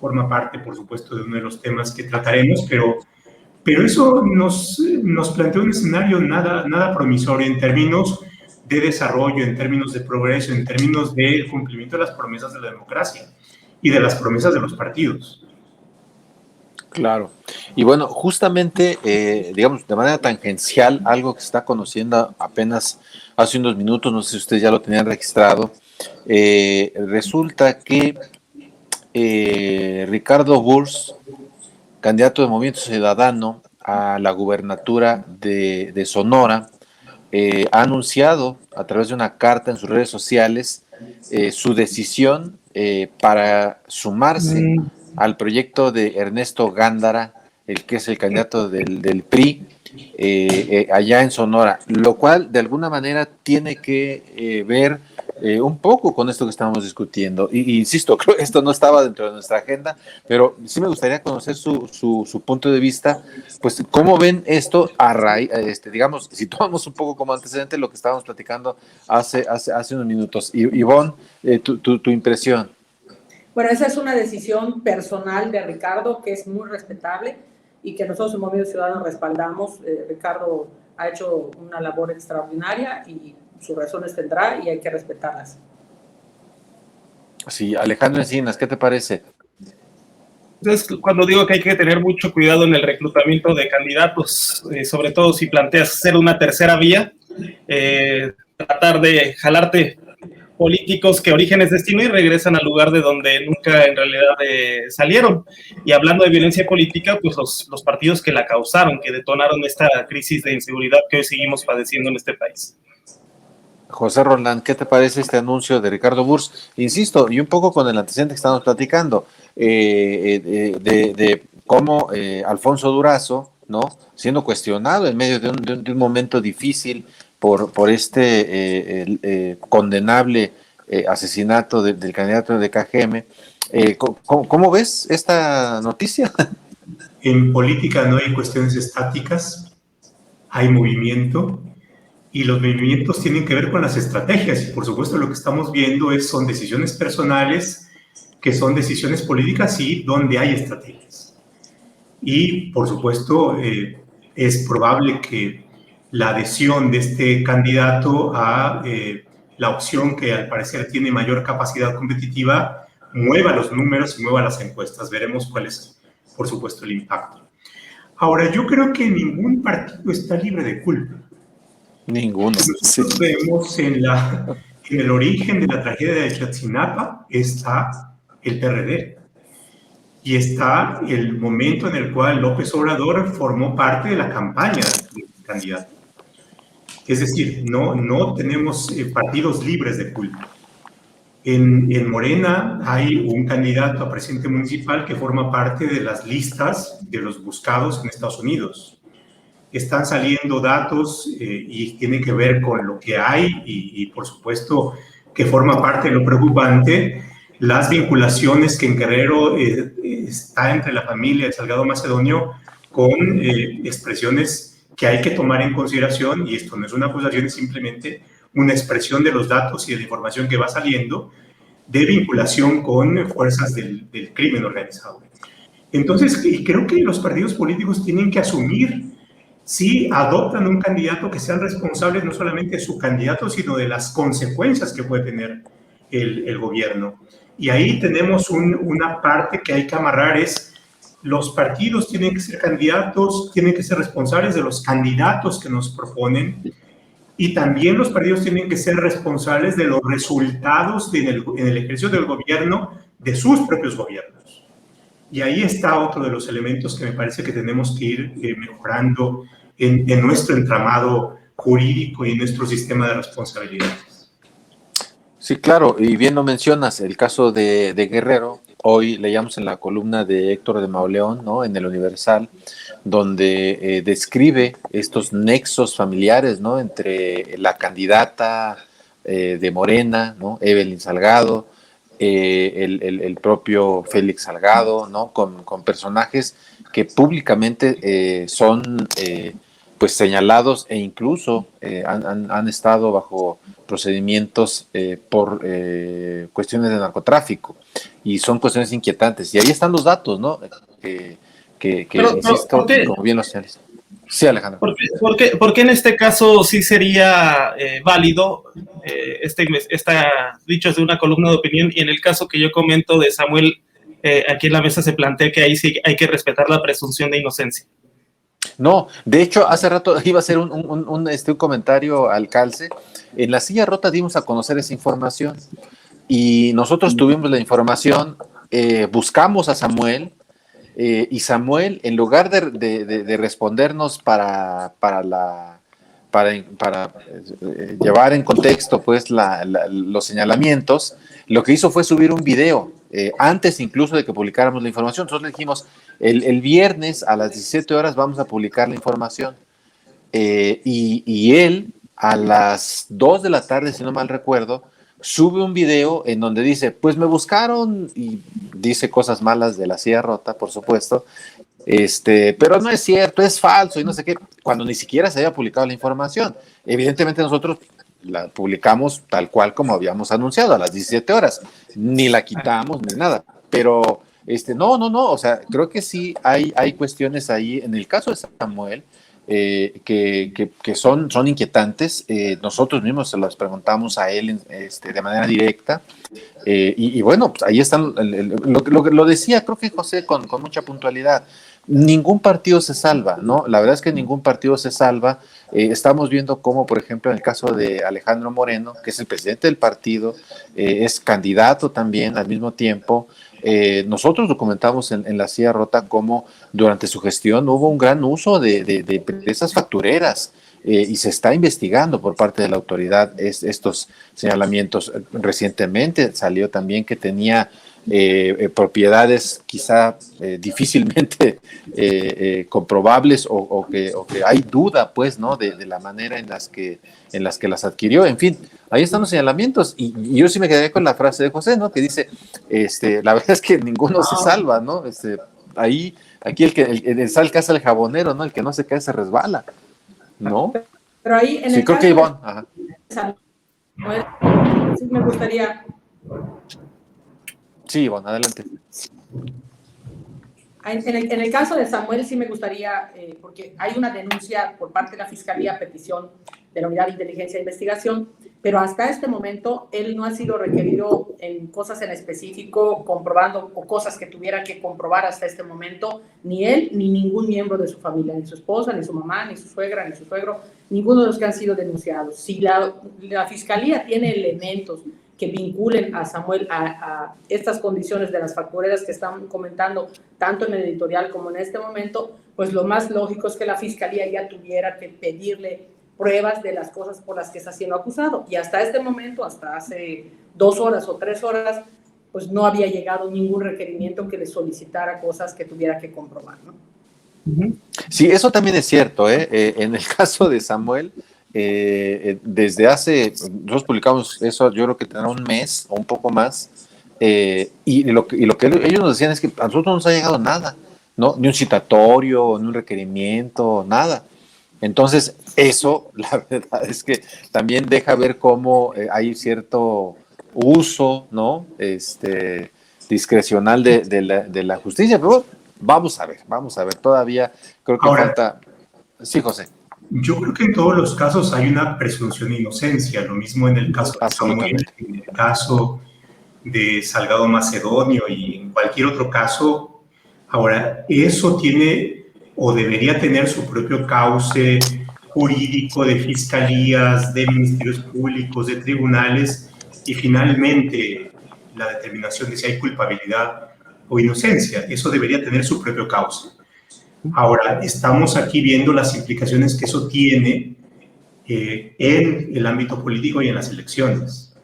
Forma parte, por supuesto, de uno de los temas que trataremos, pero eso nos plantea un escenario nada promisorio en términos de desarrollo, en términos de progreso, en términos del cumplimiento de las promesas de la democracia y de las promesas de los partidos. Claro. Y bueno, justamente, digamos, de manera tangencial, algo que se está conociendo apenas hace unos minutos, no sé si ustedes ya lo tenían registrado, resulta que Ricardo Burs, candidato de Movimiento Ciudadano a la gubernatura de Sonora, ha anunciado a través de una carta en sus redes sociales su decisión para sumarse al proyecto de Ernesto Gándara, el que es el candidato del PRI, allá en Sonora, lo cual de alguna manera tiene que ver un poco con esto que estamos discutiendo. Y insisto, creo que esto no estaba dentro de nuestra agenda, pero sí me gustaría conocer su punto de vista, pues cómo ven esto a raíz, digamos, si tomamos un poco como antecedente lo que estábamos platicando hace unos minutos. Ivonne, tu impresión. Bueno, esa es una decisión personal de Ricardo que es muy respetable y que nosotros en Movimiento Ciudadano respaldamos. Ricardo ha hecho una labor extraordinaria y sus razones tendrá y hay que respetarlas. Sí, Alejandro Encinas, ¿qué te parece? Entonces, cuando digo que hay que tener mucho cuidado en el reclutamiento de candidatos, sobre todo si planteas hacer una tercera vía, tratar de jalarte políticos que origen es destino y regresan al lugar de donde nunca en realidad salieron. Y hablando de violencia política, pues los partidos que la causaron, que detonaron esta crisis de inseguridad que hoy seguimos padeciendo en este país. José Roldán, ¿qué te parece este anuncio de Ricardo Burs? Insisto, y un poco con el antecedente que estamos platicando, de cómo Alfonso Durazo, ¿no?, siendo cuestionado en medio de un momento difícil por este condenable asesinato del candidato de KGM. ¿Cómo ves esta noticia? En política no hay cuestiones estáticas, hay movimiento. Y los movimientos tienen que ver con las estrategias. Y por supuesto lo que estamos viendo son decisiones personales, que son decisiones políticas y donde hay estrategias. Y por supuesto es probable que la adhesión de este candidato a la opción que al parecer tiene mayor capacidad competitiva mueva los números y mueva las encuestas. Veremos cuál es, por supuesto, el impacto. Ahora, yo creo que ningún partido está libre de culpa. Ninguno. Nosotros vemos en el origen de la tragedia de Ayotzinapa está el PRD y está el momento en el cual López Obrador formó parte de la campaña del candidato. Es decir, no tenemos partidos libres de culpa. En Morena hay un candidato a presidente municipal que forma parte de las listas de los buscados en Estados Unidos. Están saliendo datos y tiene que ver con lo que hay y por supuesto que forma parte de lo preocupante, las vinculaciones que en Guerrero está entre la familia de Salgado Macedonio con expresiones que hay que tomar en consideración, y esto no es una acusación, es simplemente una expresión de los datos y de la información que va saliendo de vinculación con fuerzas del crimen organizado. Entonces, creo que los partidos políticos tienen que asumir si adoptan un candidato que sean responsables no solamente de su candidato, sino de las consecuencias que puede tener el gobierno. Y ahí tenemos una parte que hay que amarrar, es los partidos tienen que ser candidatos, tienen que ser responsables de los candidatos que nos proponen, y también los partidos tienen que ser responsables de los resultados en el ejercicio del gobierno de sus propios gobiernos. Y ahí está otro de los elementos que me parece que tenemos que ir mejorando en nuestro entramado jurídico y en nuestro sistema de responsabilidades. Sí, claro, y bien lo mencionas, el caso de Guerrero, hoy leíamos en la columna de Héctor de Mauleón, ¿no?, en el Universal, donde describe estos nexos familiares, ¿no?, entre la candidata de Morena, ¿no?, Evelyn Salgado, el propio Félix Salgado, ¿no?, con personajes que públicamente son pues señalados e incluso han estado bajo procedimientos por cuestiones de narcotráfico, y son cuestiones inquietantes, y ahí están los datos, ¿no? Pero, insisto, como bien lo señalas. Sí, Alejandro. ¿Por qué en este caso sí sería válido dicho desde una columna de opinión, y en el caso que yo comento de Samuel aquí en la mesa se plantea que ahí sí hay que respetar la presunción de inocencia. No, de hecho, hace rato iba a hacer un comentario al calce. En La Silla Rota dimos a conocer esa información y nosotros tuvimos la información, buscamos a Samuel y Samuel, en lugar de respondernos para llevar en contexto pues los señalamientos, lo que hizo fue subir un video antes incluso de que publicáramos la información. Nosotros le dijimos, el viernes a las 17 horas vamos a publicar la información, y él a las 2 de la tarde, si no mal recuerdo, sube un video en donde dice, pues me buscaron, y dice cosas malas de La Silla Rota, por supuesto, pero no es cierto, es falso y no sé qué, cuando ni siquiera se había publicado la información. Evidentemente nosotros la publicamos tal cual como habíamos anunciado, a las 17 horas, ni la quitamos ni nada, pero no, o sea, creo que sí hay cuestiones ahí, en el caso de Samuel, que son inquietantes. Nosotros mismos se las preguntamos a él de manera directa, y bueno, pues ahí están, lo decía, creo que José con mucha puntualidad. Ningún partido se salva, ¿no? La verdad es que ningún partido se salva. Estamos viendo cómo, por ejemplo, en el caso de Alejandro Moreno, que es el presidente del partido, es candidato también al mismo tiempo. Nosotros documentamos en La Silla Rota cómo durante su gestión hubo un gran uso de empresas factureras, y se está investigando por parte de la autoridad estos señalamientos. Recientemente salió también que tenía propiedades quizá difícilmente comprobables, o que hay duda, pues, ¿no? de la manera en las que las adquirió. En fin, ahí están los señalamientos, y yo sí me quedé con la frase de José, ¿no? Que dice, la verdad es que ninguno se salva, ¿no? Aquí el sal que hace el jabonero, ¿no? El que no se cae se resbala, ¿no? Pero ahí en sí, el creo caso que Ivonne, ajá. Sí me gustaría. Sí, Ivonne, adelante. En el caso de Samuel sí me gustaría, porque hay una denuncia por parte de la Fiscalía a petición de la Unidad de Inteligencia e Investigación, pero hasta este momento él no ha sido requerido en cosas en específico, comprobando o cosas que tuviera que comprobar hasta este momento, ni él ni ningún miembro de su familia, ni su esposa, ni su mamá, ni su suegra, ni su suegro, ninguno de los que han sido denunciados. Si la Fiscalía tiene elementos que vinculen a Samuel a estas condiciones de las factureras que están comentando tanto en el editorial como en este momento, pues lo más lógico es que la Fiscalía ya tuviera que pedirle pruebas de las cosas por las que está siendo acusado. Y hasta este momento, hasta hace 2 horas o 3 horas, pues no había llegado ningún requerimiento que le solicitara cosas que tuviera que comprobar, ¿no? Sí, eso también es cierto, en el caso de Samuel, desde nosotros publicamos eso, yo creo que tendrá un mes o un poco más, y lo que ellos nos decían es que a nosotros no nos ha llegado nada, ¿no? Ni un citatorio, ni un requerimiento, nada. Entonces, eso, la verdad es que también deja ver cómo hay cierto uso, ¿no? Discrecional de la justicia, pero vamos a ver, todavía creo que falta. Sí, José. Yo creo que en todos los casos hay una presunción de inocencia, lo mismo en el caso de Samuel, en el caso de Salgado Macedonio y en cualquier otro caso. Ahora, eso tiene o debería tener su propio cauce jurídico de fiscalías, de ministerios públicos, de tribunales, y finalmente la determinación de si hay culpabilidad o inocencia. Eso debería tener su propio cauce. Ahora, estamos aquí viendo las implicaciones que eso tiene en el ámbito político y en las elecciones.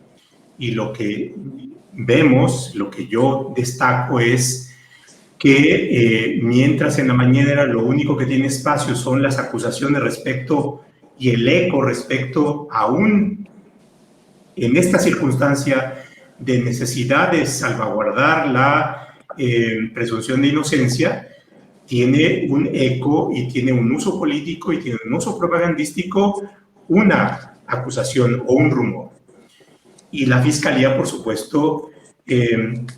Y lo que vemos, lo que yo destaco es que mientras en la mañanera lo único que tiene espacio son las acusaciones respecto y el eco respecto aún en esta circunstancia de necesidad de salvaguardar la presunción de inocencia, tiene un eco y tiene un uso político y tiene un uso propagandístico, una acusación o un rumor. Y la Fiscalía, por supuesto,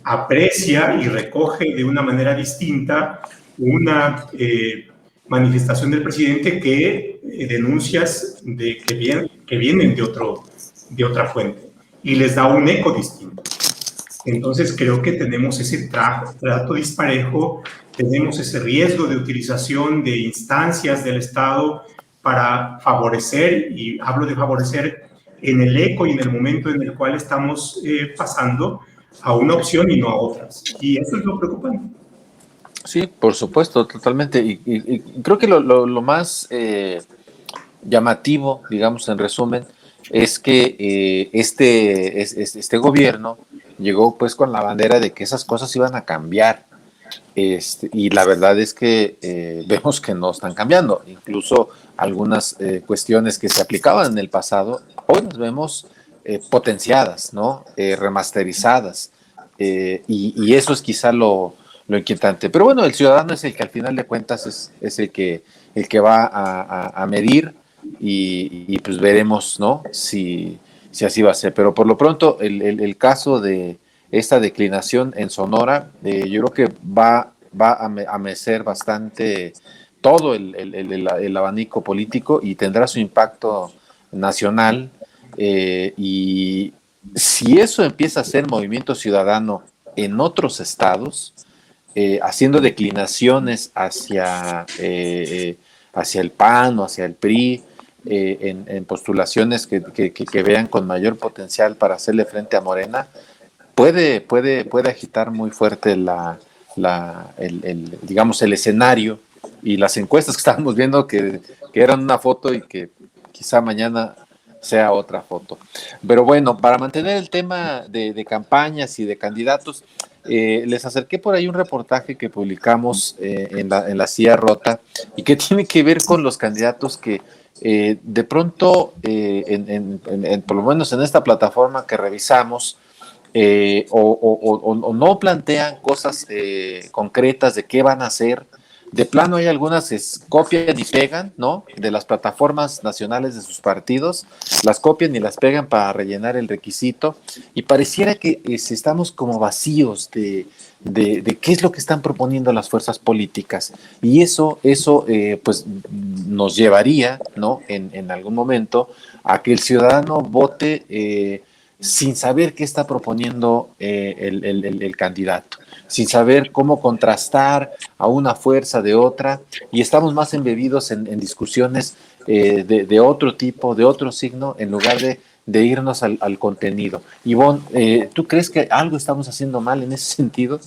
aprecia y recoge de una manera distinta una manifestación del presidente que denuncias que vienen de otra fuente, y les da un eco distinto. Entonces creo que tenemos ese trato disparejo, tenemos ese riesgo de utilización de instancias del Estado para favorecer, y hablo de favorecer en el eco y en el momento en el cual estamos pasando a una opción y no a otras. Y eso es lo preocupante. Sí, por supuesto, totalmente. Y creo que lo más llamativo, digamos, en resumen, es que este gobierno llegó pues con la bandera de que esas cosas iban a cambiar. Y la verdad es que vemos que no están cambiando. Incluso algunas cuestiones que se aplicaban en el pasado, hoy las vemos potenciadas, ¿no? Remasterizadas. Y eso es quizá lo inquietante. Pero bueno, el ciudadano es el que al final de cuentas es el que va a medir y pues veremos, ¿no? Si así va a ser. Pero por lo pronto, el caso de esta declinación en Sonora, yo creo que va a mecer bastante todo el abanico político y tendrá su impacto nacional. Y si eso empieza a ser movimiento ciudadano en otros estados, haciendo declinaciones hacia el PAN o hacia el PRI, en postulaciones que vean con mayor potencial para hacerle frente a Morena, puede agitar muy fuerte digamos, el escenario y las encuestas que estábamos viendo que eran una foto y que quizá mañana sea otra foto. Pero bueno, para mantener el tema de campañas y de candidatos, les acerqué por ahí un reportaje que publicamos en la Silla Rota y que tiene que ver con los candidatos que de pronto, por lo menos en esta plataforma que revisamos, o no plantean cosas concretas de qué van a hacer. De plano hay algunas que copian y pegan, ¿no? De las plataformas nacionales de sus partidos, las copian y las pegan para rellenar el requisito y pareciera que estamos como vacíos de qué es lo que están proponiendo las fuerzas políticas y eso pues nos llevaría, ¿no? En algún momento a que el ciudadano vote sin saber qué está proponiendo el candidato, sin saber cómo contrastar a una fuerza de otra, y estamos más embebidos en discusiones de otro tipo, de otro signo, en lugar de irnos al contenido. Ivonne, ¿tú crees que algo estamos haciendo mal en ese sentido?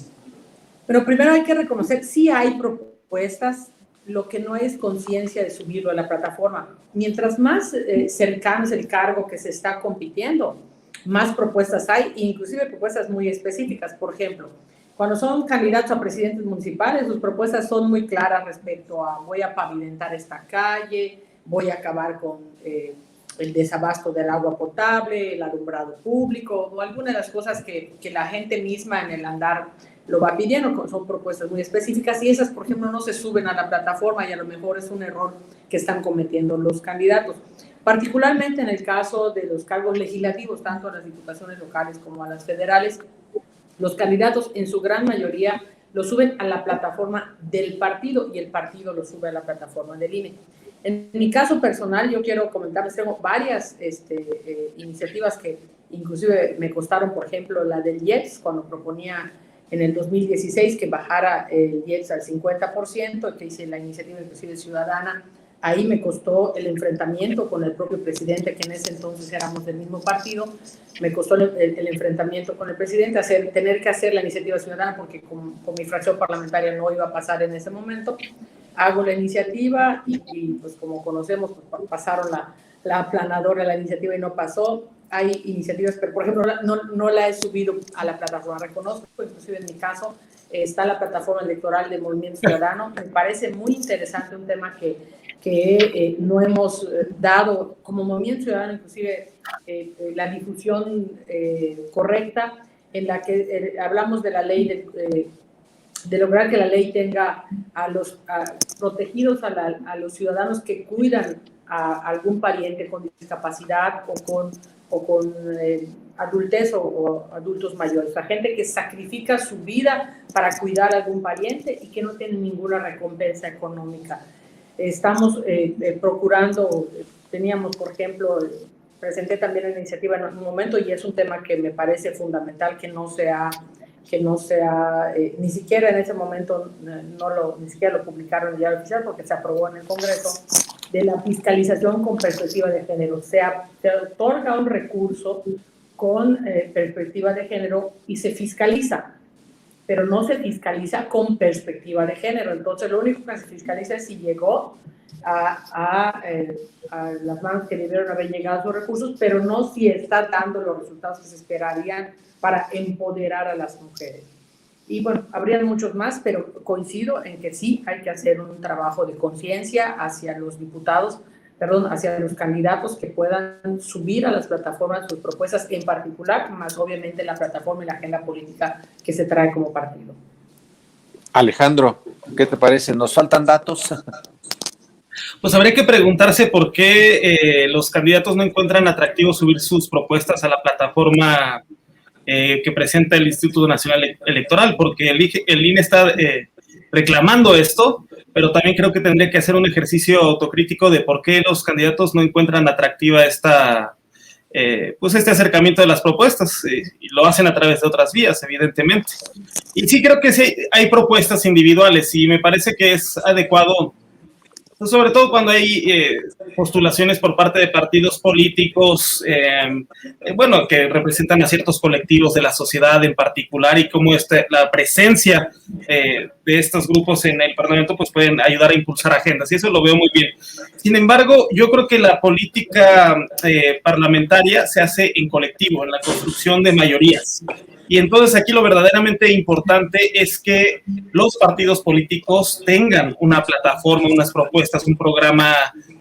Pero primero hay que reconocer, sí hay propuestas, lo que no es conciencia de subirlo a la plataforma. Mientras más cercano es el cargo que se está compitiendo, más propuestas hay, inclusive propuestas muy específicas. Por ejemplo, cuando son candidatos a presidentes municipales, sus propuestas son muy claras respecto a voy a pavimentar esta calle, voy a acabar con el desabasto del agua potable, el alumbrado público, o algunas de las cosas que la gente misma en el andar lo va pidiendo. Son propuestas muy específicas y esas, por ejemplo, no se suben a la plataforma y a lo mejor es un error que están cometiendo los candidatos. Particularmente en el caso de los cargos legislativos, tanto a las diputaciones locales como a las federales, los candidatos en su gran mayoría lo suben a la plataforma del partido y el partido lo sube a la plataforma del INE. En mi caso personal, yo quiero comentarles, tengo varias iniciativas que inclusive me costaron, por ejemplo, la del IEPS, cuando proponía en el 2016 que bajara el IEPS al 50%, que hice la iniciativa inclusive ciudadana. Ahí me costó el enfrentamiento con el propio presidente, que en ese entonces éramos del mismo partido. Me costó el enfrentamiento con el presidente, tener que hacer la iniciativa ciudadana, porque con mi fracción parlamentaria no iba a pasar en ese momento. Hago la iniciativa y pues como conocemos, pues, pasaron la aplanadora de la iniciativa y no pasó. Hay iniciativas, pero por ejemplo no la he subido a la plataforma. Reconozco, inclusive en mi caso, está la plataforma electoral del Movimiento Ciudadano. Me parece muy interesante, un tema que no hemos dado como Movimiento Ciudadano, inclusive la difusión correcta, en la que hablamos de la ley de lograr que la ley tenga protegidos a los ciudadanos que cuidan a algún pariente con discapacidad o con adultez o adultos mayores, la gente que sacrifica su vida para cuidar a algún pariente y que no tiene ninguna recompensa económica. Estamos procurando, teníamos por ejemplo presenté también la iniciativa en un momento y es un tema que me parece fundamental que no sea ni siquiera en ese momento ni siquiera lo publicaron en el diario oficial porque se aprobó en el Congreso, de la fiscalización con perspectiva de género. Se otorga un recurso con perspectiva de género y se fiscaliza, pero no se fiscaliza con perspectiva de género. Entonces lo único que se fiscaliza es si llegó a las manos que debieron haber llegado esos recursos, pero no si está dando los resultados que se esperarían para empoderar a las mujeres. Y bueno, habrían muchos más, pero coincido en que sí hay que hacer un trabajo de conciencia hacia los hacia los candidatos que puedan subir a las plataformas sus propuestas en particular, más obviamente la plataforma y la agenda política que se trae como partido. Alejandro, ¿qué te parece? ¿Nos faltan datos? Pues habría que preguntarse por qué los candidatos no encuentran atractivo subir sus propuestas a la plataforma que presenta el Instituto Nacional Electoral, porque el INE está reclamando esto, pero también creo que tendría que hacer un ejercicio autocrítico de por qué los candidatos no encuentran atractiva pues este acercamiento de las propuestas, y lo hacen a través de otras vías, evidentemente. Y sí creo que sí hay propuestas individuales y me parece que es adecuado, sobre todo cuando hay postulaciones por parte de partidos políticos, que representan a ciertos colectivos de la sociedad en particular, y cómo la presencia de estos grupos en el Parlamento pues pueden ayudar a impulsar agendas, y eso lo veo muy bien. Sin embargo, yo creo que la política parlamentaria se hace en colectivo, en la construcción de mayorías. Y entonces aquí lo verdaderamente importante es que los partidos políticos tengan una plataforma, unas propuestas, un programa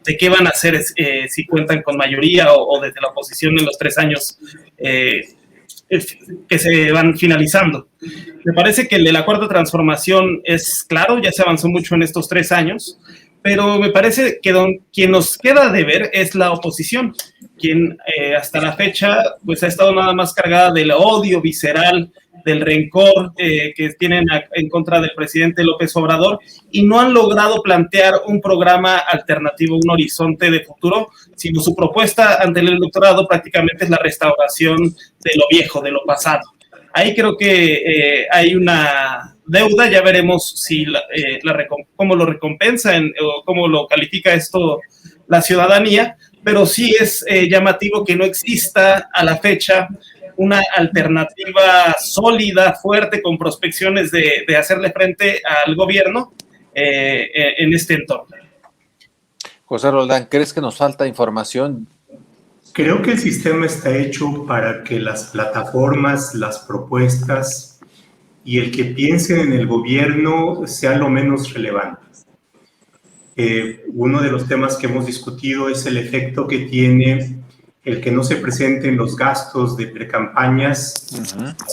de qué van a hacer si cuentan con mayoría o desde la oposición en los 3 años que se van finalizando. Me parece que el de la Cuarta Transformación es claro, ya se avanzó mucho en estos 3 años, pero me parece que quien nos queda de ver es la oposición, quien hasta la fecha pues ha estado nada más cargada del odio visceral, del rencor que tienen en contra del presidente López Obrador, y no han logrado plantear un programa alternativo, un horizonte de futuro, sino su propuesta ante el electorado prácticamente es la restauración de lo viejo, de lo pasado. Ahí creo que hay una deuda, ya veremos si cómo lo recompensa o cómo lo califica esto la ciudadanía, pero sí es llamativo que no exista a la fecha una alternativa sólida, fuerte, con prospecciones de hacerle frente al gobierno en este entorno. José Roldán, ¿crees que nos falta información? Creo que el sistema está hecho para que las plataformas, las propuestas y el que piensen en el gobierno sean lo menos relevantes. Uno de los temas que hemos discutido es el efecto que tiene el que no se presenten los gastos de precampañas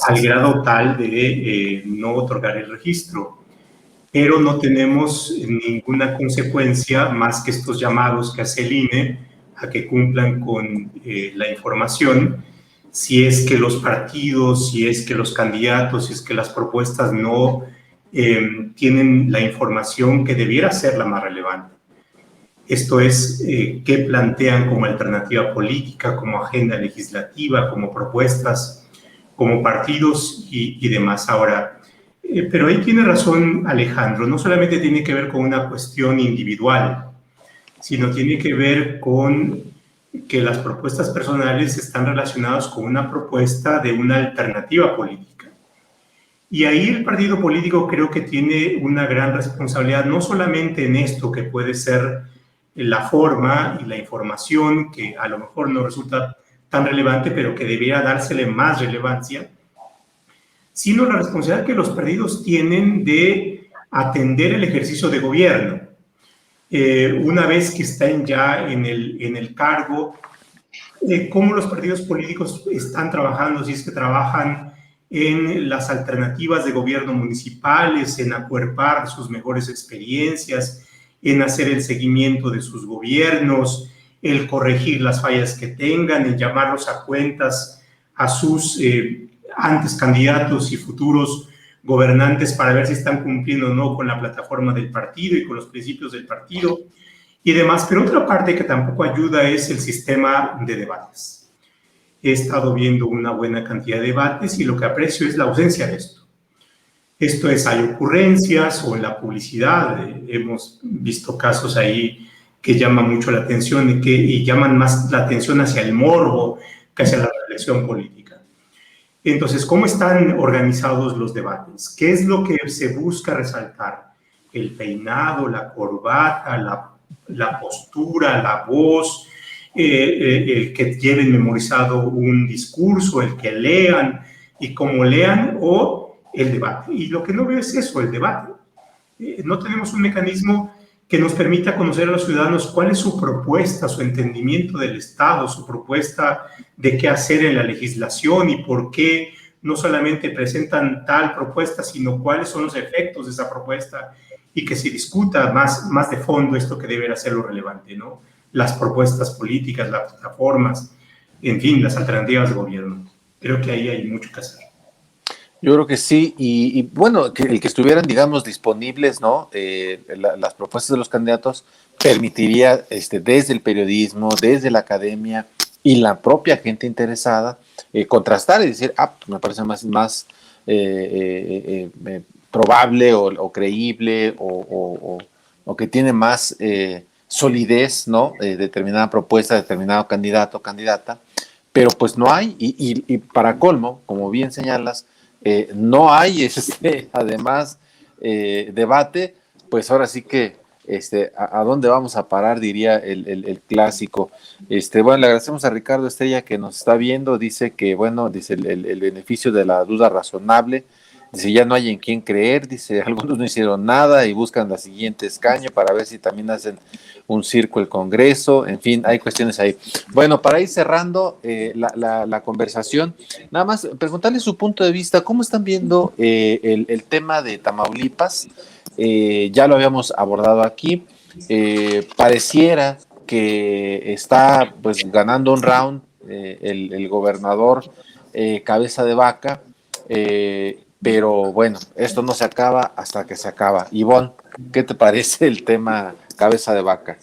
al grado tal de no otorgar el registro. Pero no tenemos ninguna consecuencia más que estos llamados que hace el INE a que cumplan con la información, si es que los partidos, si es que los candidatos, si es que las propuestas no tienen la información que debiera ser la más relevante. Esto es, qué plantean como alternativa política, como agenda legislativa, como propuestas, como partidos y demás. Ahora, pero ahí tiene razón Alejandro, no solamente tiene que ver con una cuestión individual, sino tiene que ver con que las propuestas personales están relacionadas con una propuesta de una alternativa política. Y ahí el partido político creo que tiene una gran responsabilidad, no solamente en esto que puede ser la forma y la información, que a lo mejor no resulta tan relevante, pero que debiera dársele más relevancia, sino la responsabilidad que los partidos tienen de atender el ejercicio de gobierno. Una vez que estén ya en el cargo, cómo los partidos políticos están trabajando, si es que trabajan en las alternativas de gobierno municipales, en acuerpar sus mejores experiencias, en hacer el seguimiento de sus gobiernos, el corregir las fallas que tengan, en llamarlos a cuentas a sus antes candidatos y futuros gobernantes para ver si están cumpliendo o no con la plataforma del partido y con los principios del partido. y demás. Pero otra parte que tampoco ayuda es el sistema de debates. He estado viendo una buena cantidad de debates y lo que aprecio es la ausencia de esto. Esto es, hay ocurrencias o en la publicidad. Hemos visto casos ahí que llaman mucho la atención y llaman más la atención hacia el morbo que hacia la reflexión política. Entonces, ¿cómo están organizados los debates? ¿Qué es lo que se busca resaltar? El peinado, la corbata, la postura, la voz, el que lleven memorizado un discurso, el que lean y cómo lean, o el debate. Y lo que no veo es eso, el debate. No tenemos un mecanismo que nos permita conocer a los ciudadanos cuál es su propuesta, su entendimiento del Estado, su propuesta de qué hacer en la legislación y por qué no solamente presentan tal propuesta, sino cuáles son los efectos de esa propuesta y que se discuta más de fondo esto que debe ser lo relevante, ¿no? Las propuestas políticas, las plataformas, en fin, las alternativas de gobierno. Creo que ahí hay mucho que hacer. Yo creo que sí, y bueno, que el que estuvieran, digamos, disponibles, ¿no? Las propuestas de los candidatos permitiría, desde el periodismo, desde la academia y la propia gente interesada, contrastar y decir, pues me parece más probable o creíble o que tiene más solidez, ¿no? Determinada propuesta, determinado candidato o candidata, pero pues no hay, y para colmo, como bien señalas, no hay además debate, pues ahora sí que a dónde vamos a parar, diría el clásico. Bueno, le agradecemos a Ricardo Estrella que nos está viendo, dice que, bueno, dice el beneficio de la duda razonable, dice ya no hay en quién creer, dice algunos no hicieron nada y buscan la siguiente escaño para ver si también hacen un circo el Congreso, en fin, hay cuestiones ahí. Bueno, para ir cerrando la conversación, nada más preguntarle su punto de vista, ¿cómo están viendo el tema de Tamaulipas? Ya lo habíamos abordado aquí, pareciera que está pues ganando un round el gobernador Cabeza de Vaca, pero bueno, esto no se acaba hasta que se acaba. Ivonne, ¿qué te parece el tema Cabeza de Vaca?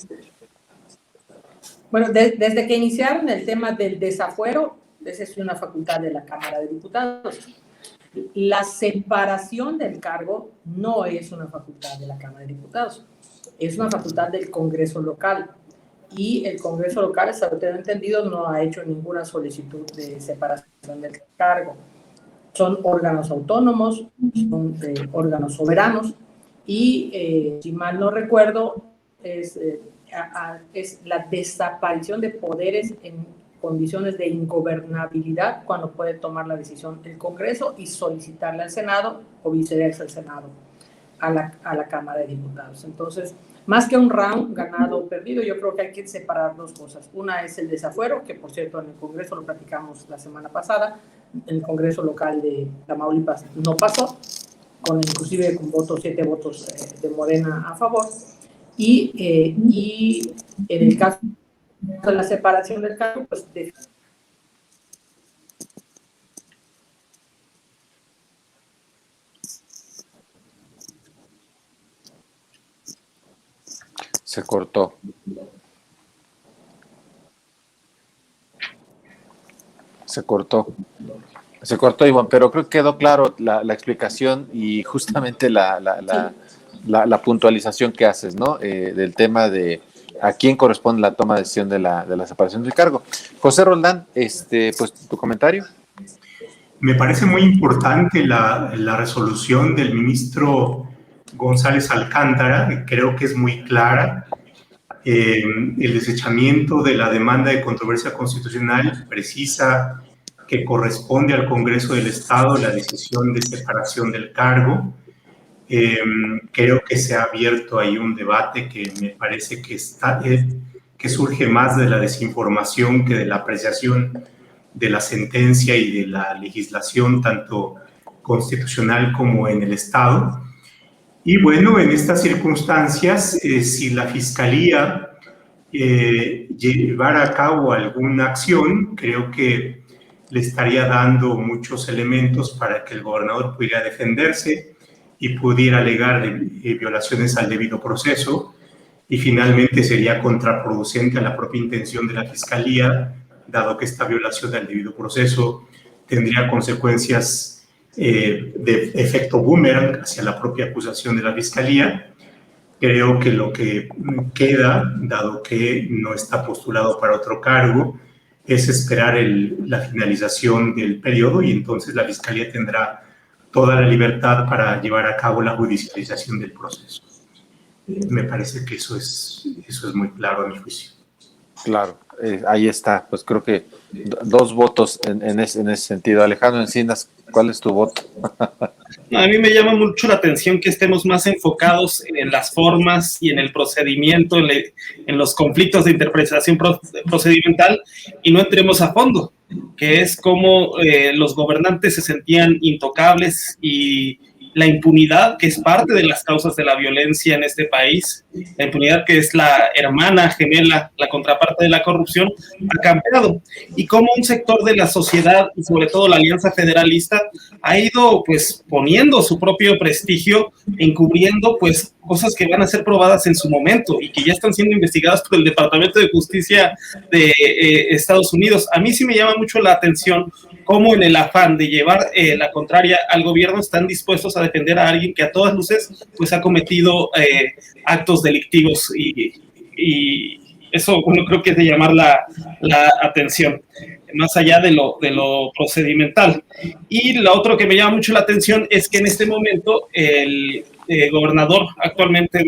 Bueno, desde que iniciaron el tema del desafuero, esa es una facultad de la Cámara de Diputados. La separación del cargo no es una facultad de la Cámara de Diputados, es una facultad del Congreso local. Y el Congreso local, hasta lo que tengo entendido, no ha hecho ninguna solicitud de separación del cargo. Son órganos autónomos, son órganos soberanos y, si mal no recuerdo, es la desaparición de poderes en condiciones de ingobernabilidad cuando puede tomar la decisión el Congreso y solicitarle al Senado o viceversa al Senado a la Cámara de Diputados. Entonces, más que un round ganado o perdido, yo creo que hay que separar dos cosas. Una es el desafuero, que por cierto en el Congreso lo platicamos la semana pasada, el Congreso local de Tamaulipas no pasó, inclusive con 7 votos de Morena a favor, y en el caso de la separación del cargo, pues Se cortó. Se cortó, Ivonne, pero creo que quedó claro la explicación y justamente la puntualización que haces, ¿no? Del tema de a quién corresponde la toma de decisión de la separación del cargo. José Roldán, pues tu comentario. Me parece muy importante la resolución del ministro González Alcántara, creo que es muy clara. El desechamiento de la demanda de controversia constitucional precisa que corresponde al Congreso del Estado la decisión de separación del cargo. Creo que se ha abierto ahí un debate que me parece que surge más de la desinformación que de la apreciación de la sentencia y de la legislación tanto constitucional como en el Estado. Y bueno, en estas circunstancias, si la Fiscalía llevara a cabo alguna acción, creo que le estaría dando muchos elementos para que el gobernador pudiera defenderse y pudiera alegar violaciones al debido proceso. y finalmente sería contraproducente a la propia intención de la Fiscalía, dado que esta violación del debido proceso tendría consecuencias de efecto boomerang hacia la propia acusación de la Fiscalía. Creo que lo que queda, dado que no está postulado para otro cargo, es esperar la finalización del periodo y entonces la Fiscalía tendrá toda la libertad para llevar a cabo la judicialización del proceso. Me parece que eso es muy claro a mi juicio. Claro, ahí está. Pues creo que dos votos en ese sentido. Alejandro Encinas, ¿cuál es tu voto? No, a mí me llama mucho la atención que estemos más enfocados en las formas y en el procedimiento, en los conflictos de interpretación procedimental y no entremos a fondo, que es cómo los gobernantes se sentían intocables y la impunidad, que es parte de las causas de la violencia en este país, la impunidad que es la hermana gemela, la contraparte de la corrupción, ha cambiado. Y cómo un sector de la sociedad, y sobre todo la Alianza Federalista, ha ido pues poniendo su propio prestigio, encubriendo pues cosas que van a ser probadas en su momento y que ya están siendo investigadas por el Departamento de Justicia de Estados Unidos. A mí sí me llama mucho la atención cómo en el afán de llevar la contraria al gobierno están dispuestos a defender a alguien que a todas luces pues ha cometido actos delictivos y eso, bueno, creo que es de llamar la atención, más allá de lo procedimental. Y lo otro que me llama mucho la atención es que en este momento el gobernador actualmente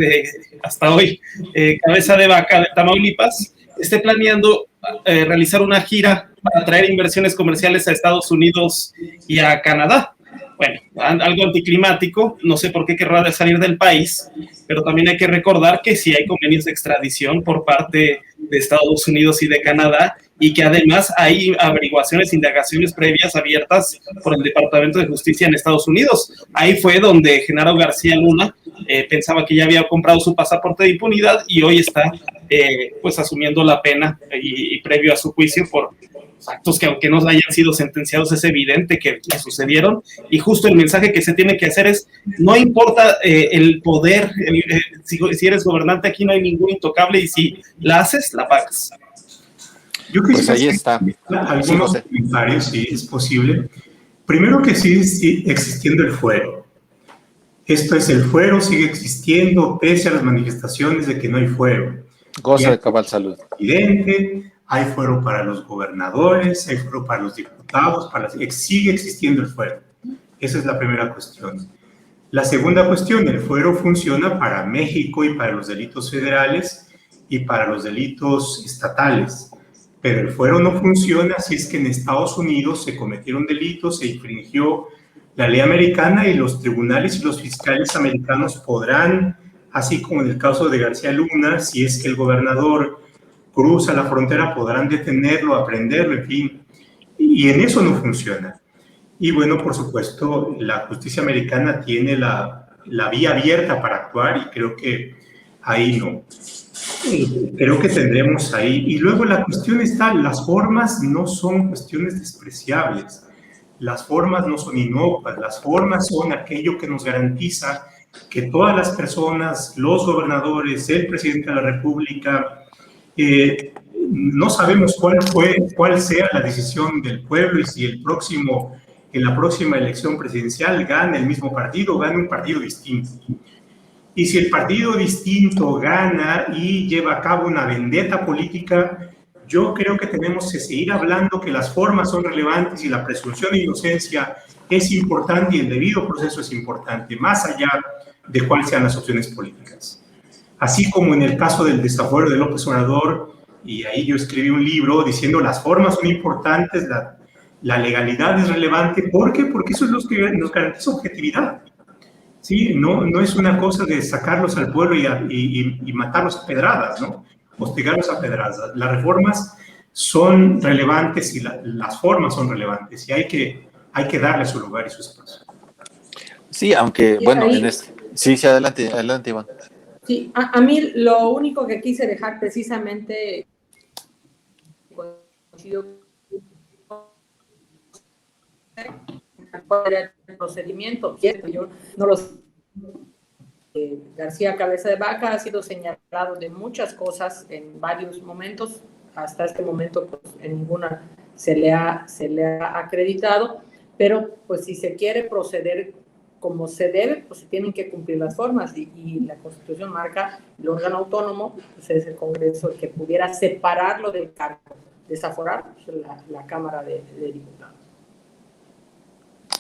hasta hoy, Cabeza de Vaca de Tamaulipas, esté planeando realizar una gira para atraer inversiones comerciales a Estados Unidos y a Canadá. Bueno, algo anticlimático, no sé por qué querrá salir del país, pero también hay que recordar que sí hay convenios de extradición por parte de Estados Unidos y de Canadá, y que además hay averiguaciones, indagaciones previas abiertas por el Departamento de Justicia en Estados Unidos. Ahí fue donde Genaro García Luna pensaba que ya había comprado su pasaporte de impunidad y hoy está pues asumiendo la pena y previo a su juicio por actos que aunque no hayan sido sentenciados es evidente que sucedieron, y justo el mensaje que se tiene que hacer es no importa el poder, si eres gobernante aquí no hay ningún intocable y si la haces, la pagas. Yo pues ahí está. Algunos comentarios, si es posible. Primero que sigue existiendo el fuero. Esto es, el fuero sigue existiendo pese a las manifestaciones de que no hay fuero. Goza de cabal salud. Hay fuero para los gobernadores, hay fuero para los diputados, sigue existiendo el fuero. Esa es la primera cuestión. La segunda cuestión, el fuero funciona para México y para los delitos federales y para los delitos estatales, pero el fuero no funciona si es que en Estados Unidos se cometieron delitos, se infringió la ley americana y los tribunales y los fiscales americanos podrán, así como en el caso de García Luna, si es que el gobernador cruza la frontera, podrán detenerlo, aprenderlo, en fin, y en eso no funciona. Y bueno, por supuesto, la justicia americana tiene la vía abierta para actuar y creo que ahí no. Creo que tendremos ahí. Y luego la cuestión está, las formas no son cuestiones despreciables, las formas no son inocuas, las formas son aquello que nos garantiza que todas las personas, los gobernadores, el presidente de la República, no sabemos cuál sea la decisión del pueblo y si en la próxima elección presidencial gane el mismo partido o gane un partido distinto. Y si el partido distinto gana y lleva a cabo una vendetta política, yo creo que tenemos que seguir hablando que las formas son relevantes y la presunción de inocencia es importante y el debido proceso es importante, más allá de cuáles sean las opciones políticas. Así como en el caso del desafuero de López Obrador, y ahí yo escribí un libro diciendo las formas son importantes, la legalidad es relevante. ¿Por qué? Porque eso es lo que nos garantiza objetividad. ¿Sí? No es una cosa de sacarlos al pueblo y matarlos a pedradas, ¿no? Hostigarlos a pedradas. Las reformas son relevantes y las formas son relevantes y hay que darle su lugar y su espacio. Sí, aunque, bueno, sí, adelante, Iván. Sí, a mí lo único que quise dejar precisamente coincido con el procedimiento, yo no lo sé. García Cabeza de Vaca ha sido señalado hablado de muchas cosas en varios momentos. Hasta este momento, pues, en ninguna se le ha acreditado, pero pues si se quiere proceder como se debe, pues se tienen que cumplir las formas y la Constitución marca el órgano autónomo, pues es el Congreso el que pudiera separarlo del cargo, desaforar pues, la Cámara de Diputados.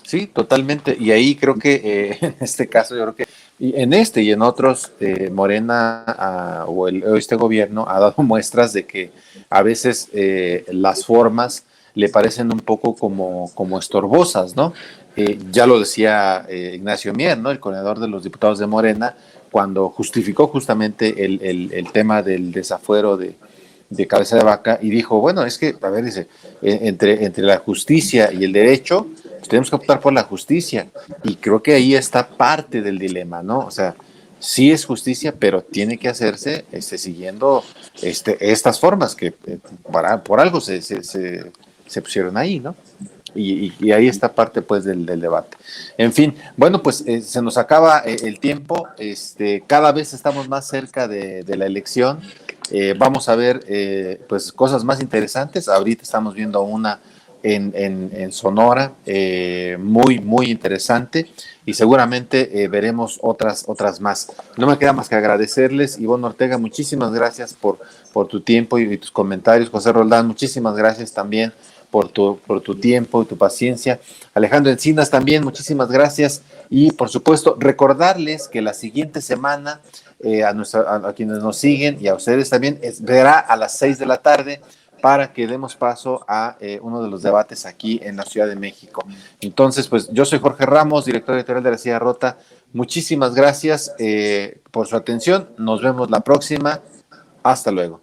Sí, totalmente. Y ahí creo que en este caso, yo creo que en este y en otros, Morena o este gobierno ha dado muestras de que a veces las formas le parecen un poco como estorbosas, ¿no? Ya lo decía Ignacio Mier, ¿no? El coordinador de los diputados de Morena, cuando justificó justamente el tema del desafuero de cabeza de vaca y dijo, bueno, es que, a ver, dice, entre la justicia y el derecho, pues tenemos que optar por la justicia. Y creo que ahí está parte del dilema, ¿no? O sea, sí es justicia, pero tiene que hacerse siguiendo estas formas que por algo se pusieron ahí, ¿no? Y ahí está parte, pues, del debate. En fin, bueno, pues se nos acaba el tiempo. Cada vez estamos más cerca de la elección. Vamos a ver, pues, cosas más interesantes. Ahorita estamos viendo una en Sonora, muy, muy interesante, y seguramente veremos otras más. No me queda más que agradecerles. Ivonne Ortega, muchísimas gracias por tu tiempo y tus comentarios. José Roldán, muchísimas gracias también por tu tiempo y tu paciencia. Alejandro Encinas también, muchísimas gracias. Y por supuesto, recordarles que la siguiente semana, a quienes nos siguen y a ustedes también, verá a las 6 de la tarde para que demos paso a uno de los debates aquí en la Ciudad de México. Entonces, pues yo soy Jorge Ramos, director editorial de La Silla Rota. Muchísimas gracias por su atención. Nos vemos la próxima. Hasta luego.